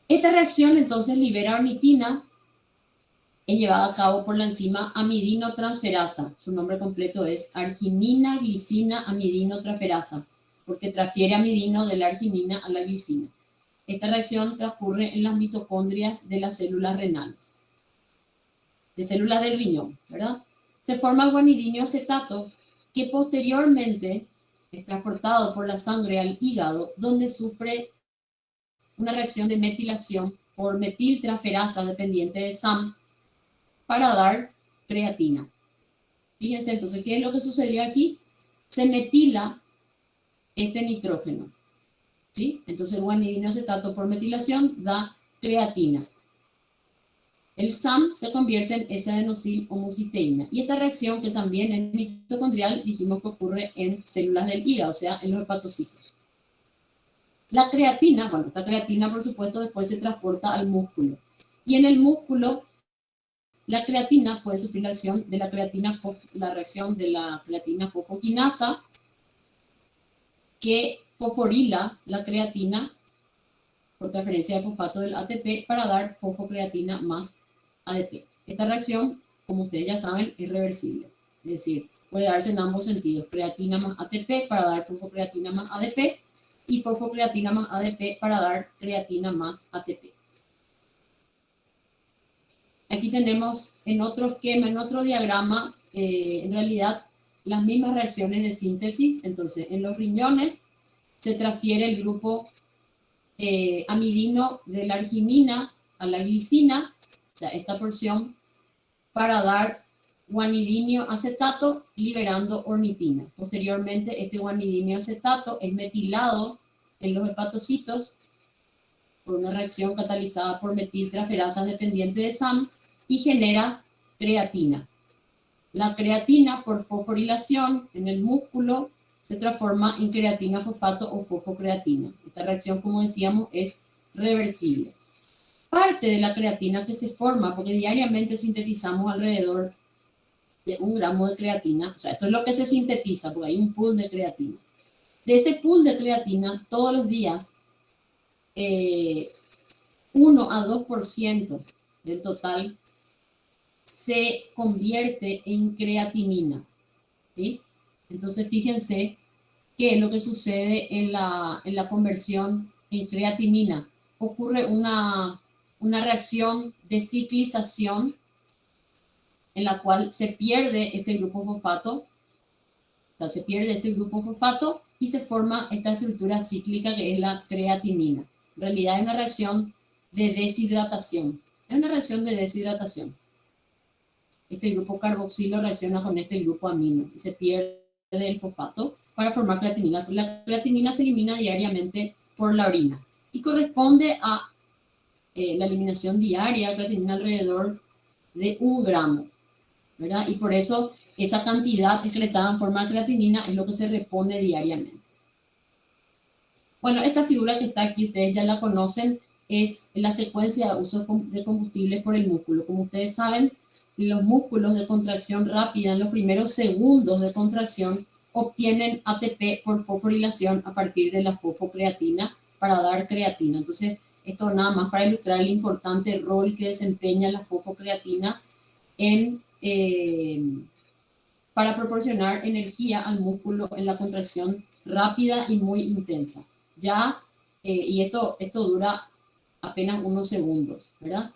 Esta reacción entonces libera ornitina, es llevada a cabo por la enzima amidinotransferasa. Su nombre completo es arginina glicina amidinotransferasa, porque transfiere amidino de la arginina a la glicina. Esta reacción transcurre en las mitocondrias de las células renales, de células del riñón, ¿verdad? Se forma guanidinio acetato que posteriormente es transportado por la sangre al hígado, donde sufre una reacción de metilación por metiltransferasa dependiente de SAM para dar creatina. Fíjense entonces, ¿qué es lo que sucedió aquí? Se metila este nitrógeno, ¿sí? Entonces el guanidinio acetato por metilación da creatina. El SAM se convierte en S-adenosil-homocisteína. Y esta reacción, que también es mitocondrial, dijimos que ocurre en células del hígado, o sea, en los hepatocitos. La creatina, bueno, esta creatina, por supuesto, después se transporta al músculo. Y en el músculo, la creatina puede sufrir la reacción de la creatina fosfoquinasa, que fosforila la creatina por transferencia de fosfato del ATP para dar fosfocreatina más ADP. Esta reacción, como ustedes ya saben, es reversible. Es decir, puede darse en ambos sentidos. Creatina más ATP para dar fosfocreatina más ADP y fosfocreatina más ADP para dar creatina más ATP. Aquí tenemos en otro esquema, en otro diagrama, en realidad las mismas reacciones de síntesis. Entonces, en los riñones se transfiere el grupo amidino de la arginina a la glicina, o sea, esta porción, para dar guanidinio acetato liberando ornitina. Posteriormente, este guanidinio acetato es metilado en los hepatocitos por una reacción catalizada por metiltransferasas dependiente de SAM y genera creatina. La creatina, por fosforilación en el músculo, se transforma en creatina fosfato o fosfocreatina. Esta reacción, como decíamos, es reversible. Parte de la creatina que se forma, porque diariamente sintetizamos alrededor de 1 gramo de creatina, o sea, esto es lo que se sintetiza, porque hay un pool de creatina. De ese pool de creatina, todos los días, 1 a 2% del total se convierte en creatinina, ¿sí? Entonces, fíjense qué es lo que sucede en la conversión en creatinina. Ocurre una reacción de ciclización en la cual se pierde este grupo fosfato, o sea, se pierde este grupo fosfato y se forma esta estructura cíclica que es la creatinina. En realidad es una reacción de deshidratación. Es una reacción de deshidratación. Este grupo carboxilo reacciona con este grupo amino y se pierde el fosfato para formar creatinina. La creatinina se elimina diariamente por la orina y corresponde a la eliminación diaria de creatinina alrededor de 1 gramo, ¿verdad? Y por eso esa cantidad excretada en forma de creatinina es lo que se repone diariamente. Bueno, esta figura que está aquí, ustedes ya la conocen, es la secuencia de uso de combustibles por el músculo. Como ustedes saben, los músculos de contracción rápida en los primeros segundos de contracción obtienen ATP por fosforilación a partir de la fosfocreatina para dar creatina. Entonces, esto nada más para ilustrar el importante rol que desempeña la fosfocreatina para proporcionar energía al músculo en la contracción rápida y muy intensa. Y esto dura apenas unos segundos, ¿verdad?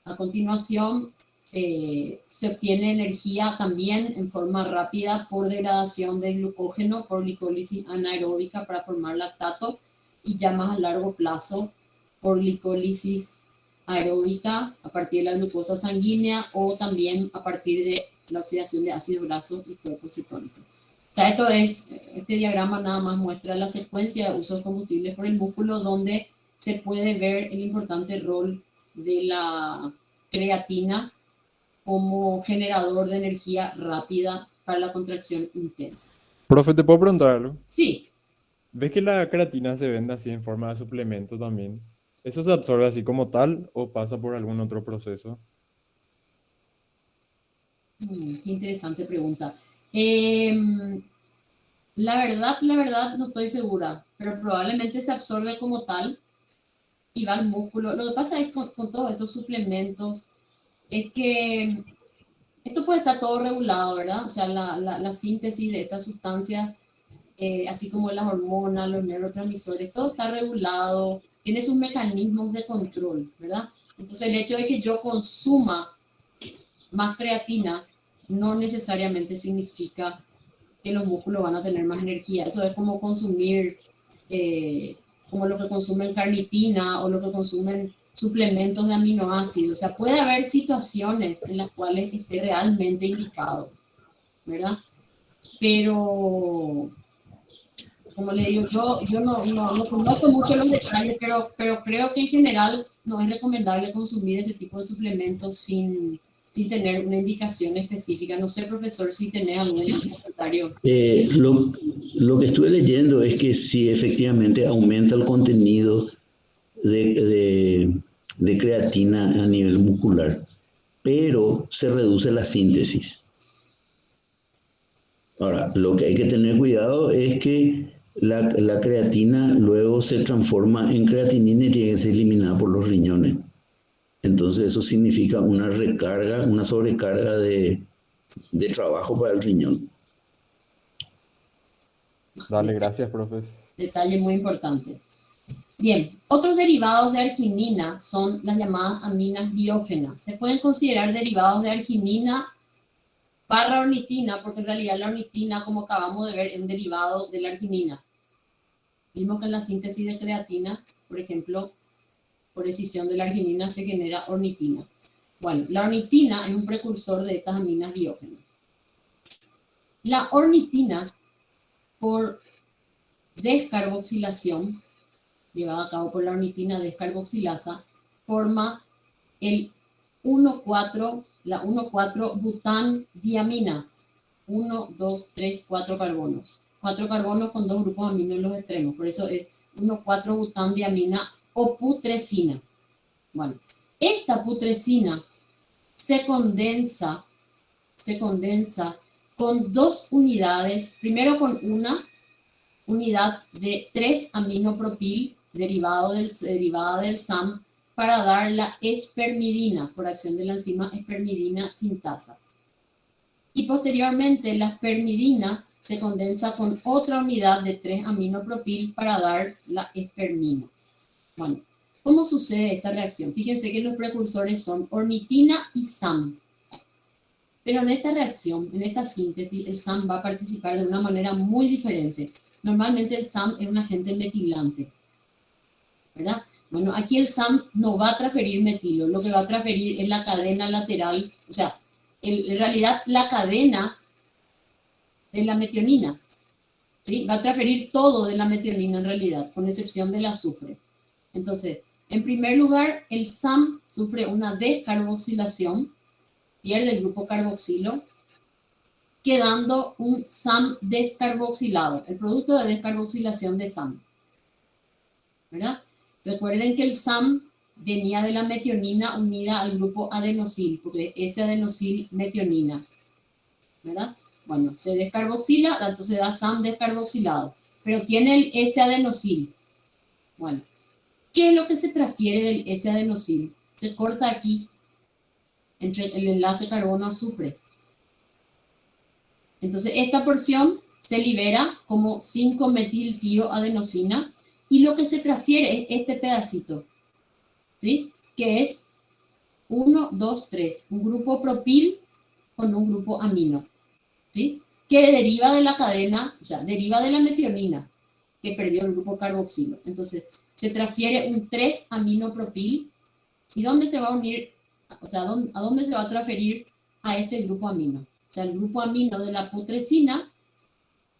A continuación, se obtiene energía también en forma rápida por degradación de glucógeno, por glicólisis anaeróbica para formar lactato y ya más a largo plazo por glicólisis aeróbica a partir de la glucosa sanguínea o también a partir de la oxidación de ácidos grasos y cuerpos cetónicos. O sea, este diagrama nada más muestra la secuencia de uso de combustibles por el músculo donde se puede ver el importante rol de la creatina como generador de energía rápida para la contracción intensa. Profe, ¿te puedo preguntar algo? Sí. ¿Ves que la creatina se vende así en forma de suplemento también? ¿Eso se absorbe así como tal o pasa por algún otro proceso? Qué interesante pregunta. La verdad no estoy segura, pero probablemente se absorbe como tal y va al músculo. Lo que pasa es con todos estos suplementos es que esto puede estar todo regulado, ¿verdad? O sea, la síntesis de estas sustancias, así como las hormonas, los neurotransmisores, todo está regulado, tiene sus mecanismos de control, ¿verdad? Entonces el hecho de que yo consuma más creatina no necesariamente significa que los músculos van a tener más energía. Eso es como consumir, como lo que consumen carnitina o lo que consumen suplementos de aminoácidos. O sea, puede haber situaciones en las cuales esté realmente indicado, ¿verdad? Pero, como le digo, yo no conozco mucho los detalles, pero creo que en general no es recomendable consumir ese tipo de suplementos sin tener una indicación específica. No sé, profesor, si tenés algún comentario. Lo que estuve leyendo es que sí, efectivamente aumenta el contenido de creatina a nivel muscular, pero se reduce la síntesis. Ahora, lo que hay que tener cuidado es que la creatina luego se transforma en creatinina y tiene que ser eliminada por los riñones. Entonces eso significa una recarga, una sobrecarga de trabajo para el riñón. Dale, gracias, profes. Detalle muy importante. Bien, otros derivados de arginina son las llamadas aminas biógenas. Se pueden considerar derivados de arginina barra ornitina, porque en realidad la ornitina, como acabamos de ver, es un derivado de la arginina. Vimos que en la síntesis de creatina, por ejemplo, por escisión de la arginina se genera ornitina. Bueno, la ornitina es un precursor de estas aminas biógenas. La ornitina, por descarboxilación, llevada a cabo por la ornitina descarboxilasa, forma el 1,4, la 1,4-butandiamina. 1, 2, 3, 4 carbonos. 4 carbonos con 2 grupos amino en los extremos. Por eso es 1,4-butandiamina o putrescina. Bueno, esta putrescina se condensa con 2 unidades, primero con una unidad de 3-aminopropil derivada del SAM para dar la espermidina por acción de la enzima espermidina sintasa. Y posteriormente la espermidina se condensa con otra unidad de 3-aminopropil para dar la espermina. Bueno, ¿cómo sucede esta reacción? Fíjense que los precursores son ornitina y SAM. Pero en esta reacción, en esta síntesis, el SAM va a participar de una manera muy diferente. Normalmente el SAM es un agente metilante, ¿verdad? Bueno, aquí el SAM no va a transferir metilo, lo que va a transferir es la cadena lateral, o sea, en realidad la cadena de la metionina, ¿sí? Va a transferir todo de la metionina en realidad, con excepción del azufre. Entonces, en primer lugar, el SAM sufre una descarboxilación, pierde el grupo carboxilo, quedando un SAM descarboxilado, el producto de descarboxilación de SAM, ¿verdad? Recuerden que el SAM venía de la metionina unida al grupo adenosil, porque es adenosil metionina, ¿verdad? Bueno, se descarboxila, entonces da SAM descarboxilado, pero tiene el S-adenosil. Bueno, ¿qué es lo que se transfiere del S-adenosil? Se corta aquí, entre el enlace carbono-azufre. Entonces, esta porción se libera como 5-metiltioadenosina y lo que se transfiere es este pedacito, ¿sí? Que es 1, 2, 3, un grupo propil con un grupo amino, ¿sí? Que deriva de la cadena, o sea, deriva de la metionina, que perdió el grupo carboxilo. Entonces, se transfiere un 3-aminopropil. ¿Y dónde se va a unir? O sea, ¿a dónde se va a transferir a este grupo amino? O sea, el grupo amino de la putrescina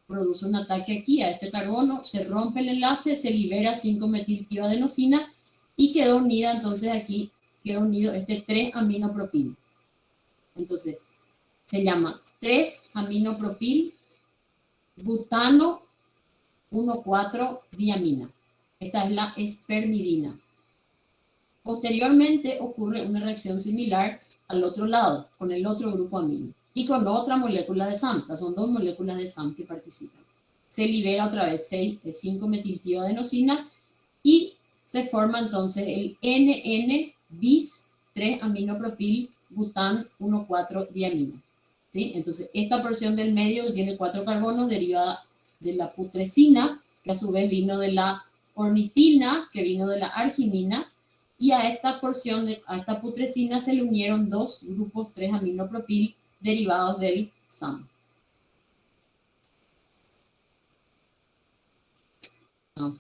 produce un ataque aquí a este carbono, se rompe el enlace, se libera 5-metiltioadenosina y quedó unida, entonces aquí quedó unido este 3-aminopropil. Entonces, se llama 3-aminopropil butano 1,4-diamina. Esta es la espermidina. Posteriormente ocurre una reacción similar al otro lado, con el otro grupo amino y con otra molécula de SAM. O sea, son 2 moléculas de SAM que participan. se libera otra vez 5-metiltioadenosina y se forma entonces el NN bis 3-aminopropil bután 1,4-diamina. ¿Sí? Entonces, esta porción del medio que tiene 4 carbonos derivada de la putrescina, que a su vez vino de la ornitina, que vino de la arginina, y a esta porción, a esta putrescina se le unieron 2 grupos 3-aminopropil derivados del SAM. Bueno,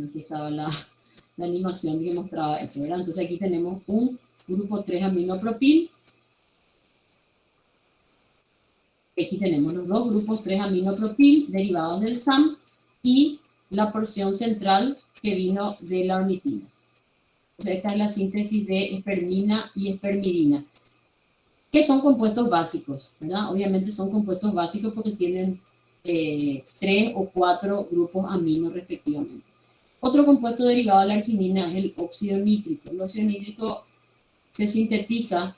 aquí estaba la animación que mostraba eso, ¿verdad? Entonces aquí tenemos un grupo 3-aminopropil. Aquí tenemos los 2 grupos 3-aminopropil derivados del SAM y la porción central que vino de la ornitina. Entonces esta es la síntesis de espermina y espermidina, que son compuestos básicos, ¿verdad? Obviamente son compuestos básicos porque tienen 3 o 4 grupos aminos respectivamente. Otro compuesto derivado de la arginina es el óxido nítrico. El óxido nítrico se sintetiza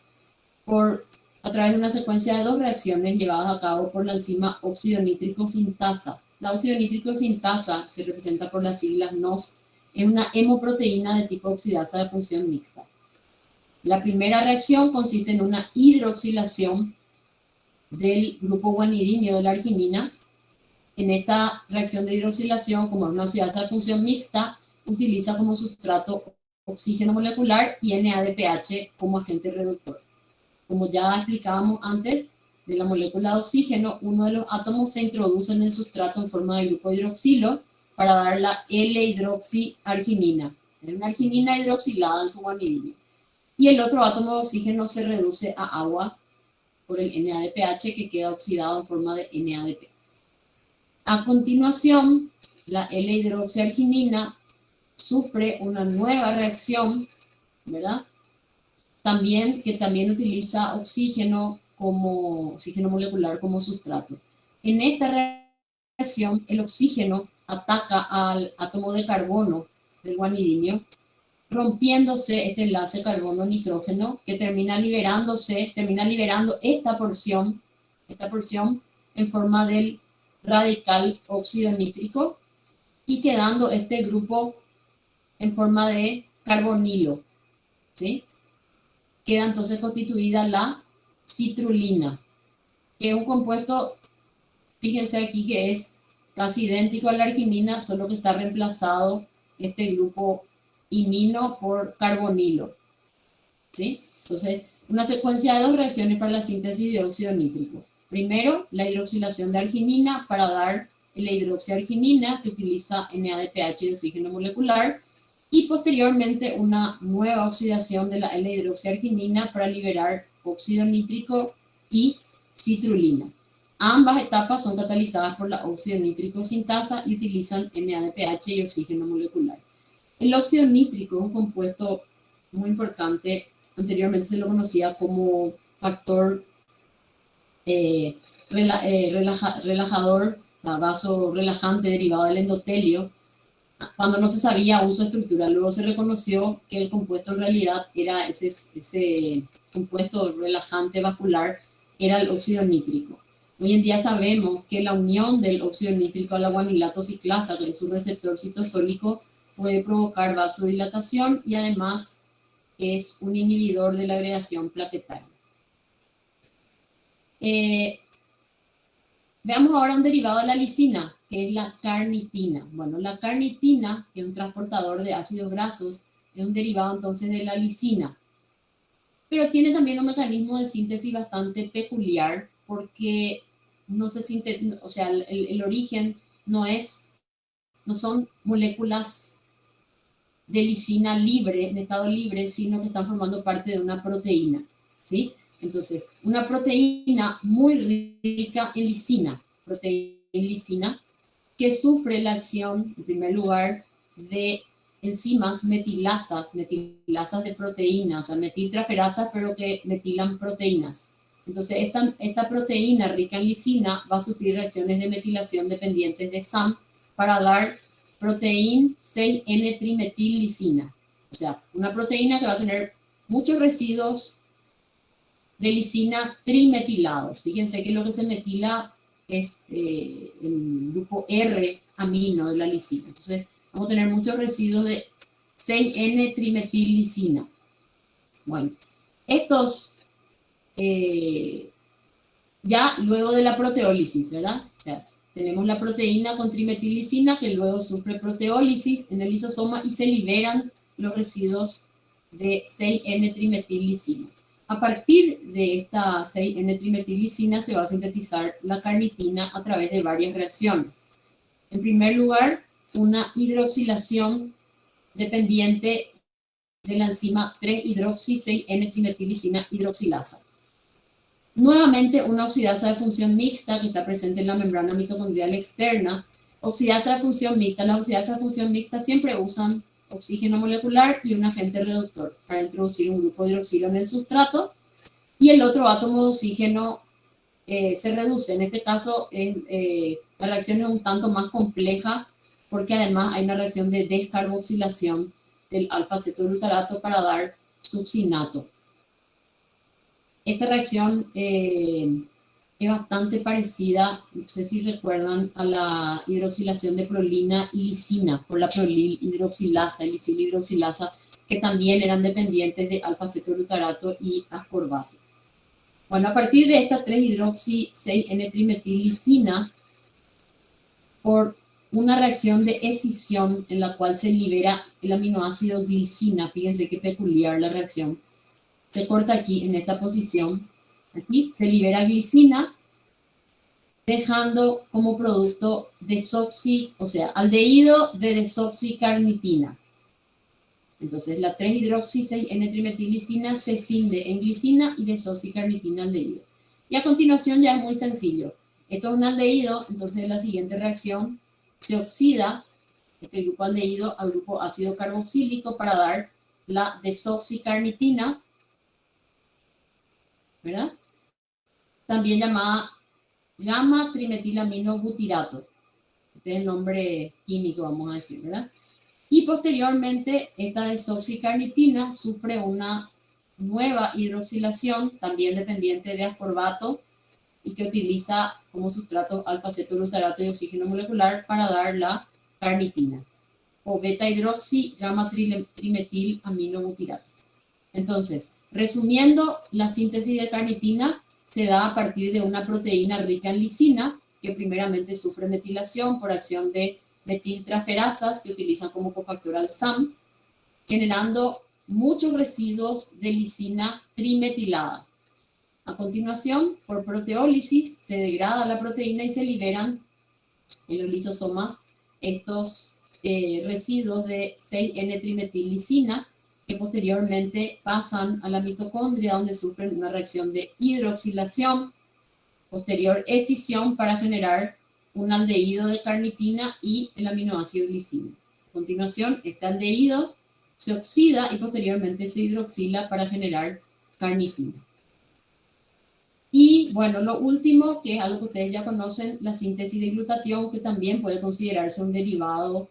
a través de una secuencia de 2 reacciones llevadas a cabo por la enzima óxido nítrico sintasa. La óxido nítrico sintasa se representa por las siglas NOS, es una hemoproteína de tipo oxidasa de función mixta. La primera reacción consiste en una hidroxilación del grupo guanidinio de la arginina. En esta reacción de hidroxilación, como es una oxidasa de función mixta, utiliza como sustrato oxígeno molecular y NADPH como agente reductor. Como ya explicábamos antes, de la molécula de oxígeno, uno de los átomos se introduce en el sustrato en forma de grupo hidroxilo para dar la L-hidroxiarginina. Es una arginina hidroxilada en su guanidinio. Y el otro átomo de oxígeno se reduce a agua por el NADPH que queda oxidado en forma de NADP. A continuación, la L-hidroxiarginina sufre una nueva reacción, ¿verdad? Que también utiliza oxígeno molecular como sustrato. En esta reacción, el oxígeno ataca al átomo de carbono del guanidinio, rompiéndose este enlace carbono-nitrógeno que termina liberando esta porción en forma del radical óxido nítrico y quedando este grupo en forma de carbonilo, ¿sí? Queda entonces constituida la citrulina, que es un compuesto, fíjense aquí que es casi idéntico a la arginina, solo que está reemplazado este grupo imino por carbonilo, ¿sí? Entonces, una secuencia de 2 reacciones para la síntesis de óxido nítrico. Primero, la hidroxilación de arginina para dar la hidroxiarginina, que utiliza NADPH y oxígeno molecular, y posteriormente una nueva oxidación de la L-hidroxiarginina para liberar óxido nítrico y citrulina. Ambas etapas son catalizadas por la óxido nítrico sintasa y utilizan NADPH y oxígeno molecular. El óxido nítrico es un compuesto muy importante. Anteriormente se lo conocía como factor relajador, vasorelajante derivado del endotelio, cuando no se sabía aún su estructura. Luego se reconoció que el compuesto en realidad era ese compuesto relajante vascular, era el óxido nítrico. Hoy en día sabemos que la unión del óxido nítrico a la guanilato ciclasa, que es su receptor citosólico, puede provocar vasodilatación y además es un inhibidor de la agregación plaquetaria. Veamos ahora un derivado de la lisina, que es la carnitina. Bueno, la carnitina, que es un transportador de ácidos grasos, es un derivado entonces de la lisina. Pero tiene también un mecanismo de síntesis bastante peculiar, porque no se o sea, el origen no son moléculas de lisina libre, en estado libre, sino que están formando parte de una proteína, ¿sí? Entonces, una proteína muy rica en lisina, que sufre la acción, en primer lugar, de enzimas metilasas de proteínas, o sea, metiltraferasas, pero que metilan proteínas. Entonces, esta proteína rica en lisina va a sufrir reacciones de metilación dependientes de SAM para dar proteína 6N-trimetillisina. O sea, una proteína que va a tener muchos residuos de lisina trimetilados. Fíjense que lo que se metila es el grupo R amino de la lisina. Entonces, vamos a tener muchos residuos de 6N-trimetillicina. Bueno, estos ya luego de la proteólisis, ¿verdad? O sea, tenemos la proteína con trimetillicina que luego sufre proteólisis en el lisosoma y se liberan los residuos de 6N-trimetillicina. A partir de esta 6N-trimetillicina se va a sintetizar la carnitina a través de varias reacciones. En primer lugar, una hidroxilación dependiente de la enzima 3-hidroxi-6N-trimetillicina hidroxilasa. Nuevamente, una oxidasa de función mixta que está presente en la membrana mitocondrial externa. Oxidasa de función mixta. Las oxidasas de función mixta siempre usan oxígeno molecular y un agente reductor para introducir un grupo de hidroxilo en el sustrato y el otro átomo de oxígeno se reduce. En este caso, la reacción es un tanto más compleja porque además hay una reacción de descarboxilación del alfa-cetoglutarato para dar succinato. Esta reacción es bastante parecida, no sé si recuerdan, a la hidroxilación de prolina y lisina por la prolil hidroxilasa y lisil hidroxilasa, que también eran dependientes de alfa-cetoglutarato y ascorbato. Bueno, a partir de esta 3-hidroxi-6N-trimetillicina, por una reacción de escisión en la cual se libera el aminoácido glicina, fíjense qué peculiar la reacción, se corta aquí en esta posición, aquí se libera glicina, dejando como producto aldehído de desoxicarnitina. Entonces la 3-hidroxi-6N-trimetillicina se cinde en glicina y desoxicarnitina aldehído. Y a continuación ya es muy sencillo. Esto es un aldehído, entonces la siguiente reacción se oxida este grupo aldehído al grupo ácido carboxílico para dar la desoxicarnitina, ¿verdad? También llamada gamma-trimetilaminobutirato. Este es el nombre químico, vamos a decir, ¿verdad? Y posteriormente, esta desoxicarnitina sufre una nueva hidroxilación, también dependiente de ascorbato, y que utiliza como sustrato alfa-cetoglutarato y oxígeno molecular para dar la carnitina, o beta-hidroxi gamma-trimetilaminobutyrato. Entonces, resumiendo, la síntesis de carnitina se da a partir de una proteína rica en lisina, que primeramente sufre metilación por acción de metiltraferasas que utilizan como cofactor al SAM, generando muchos residuos de lisina trimetilada. A continuación, por proteólisis, se degrada la proteína y se liberan en los lisosomas estos residuos de 6N-trimetillicina que posteriormente pasan a la mitocondria donde sufren una reacción de hidroxilación, posterior escisión para generar un aldehído de carnitina y el aminoácido glicina. A continuación, este aldehído se oxida y posteriormente se hidroxila para generar carnitina. Y bueno, lo último, que es algo que ustedes ya conocen, la síntesis de glutatión, que también puede considerarse un derivado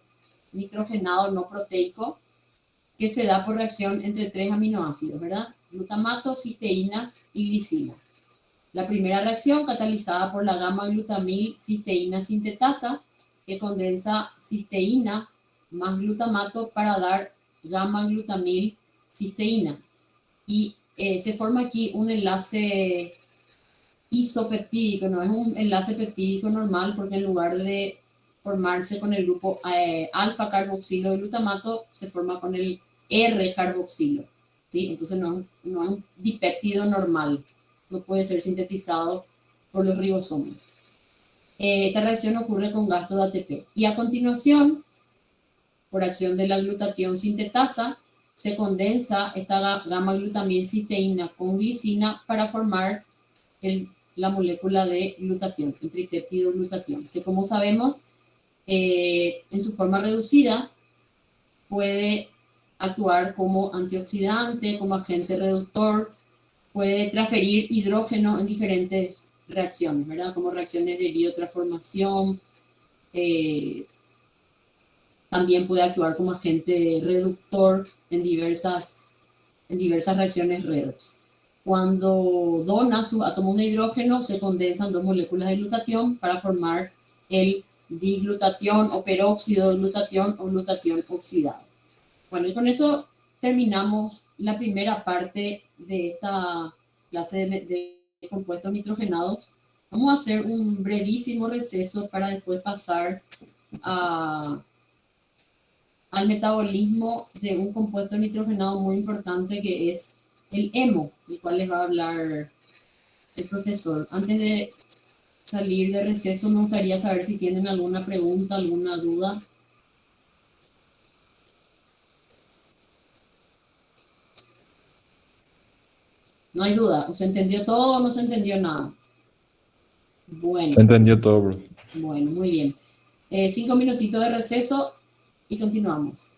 nitrogenado no proteico, que se da por reacción entre tres aminoácidos, ¿verdad? Glutamato, cisteína y glicina. La primera reacción, catalizada por la gamma-glutamil cisteína sintetasa, que condensa cisteína más glutamato para dar gamma-glutamil cisteína. Y se forma aquí un enlace isopeptídico, no es un enlace peptídico normal, porque en lugar de formarse con el grupo alfa-carboxilo de glutamato, se forma con el R-carboxilo, ¿sí? Entonces no es un dipéptido normal, no puede ser sintetizado por los ribosomas. Esta reacción ocurre con gasto de ATP. Y a continuación, por acción de la glutatión sintetasa, se condensa esta gamma-glutamil cisteína con glicina para formar la molécula de glutatión, el tripéptido glutatión, que como sabemos, en su forma reducida, puede actuar como antioxidante, como agente reductor, puede transferir hidrógeno en diferentes reacciones, ¿verdad? Como reacciones de biotransformación, también puede actuar como agente reductor en diversas reacciones redox. Cuando dona sus átomos de hidrógeno, se condensan dos moléculas de glutatión para formar el diglutatión o peróxido de glutatión o glutatión oxidado. Bueno, y con eso terminamos la primera parte de esta clase de compuestos nitrogenados. Vamos a hacer un brevísimo receso para después pasar al metabolismo de un compuesto nitrogenado muy importante que es el hemo, del cual les va a hablar el profesor. Antes de salir de receso, me gustaría saber si tienen alguna pregunta, alguna duda. No hay duda, ¿o se entendió todo o no se entendió nada? Bueno. Se entendió todo, bro. Bueno, muy bien. 5 minutitos de receso y continuamos.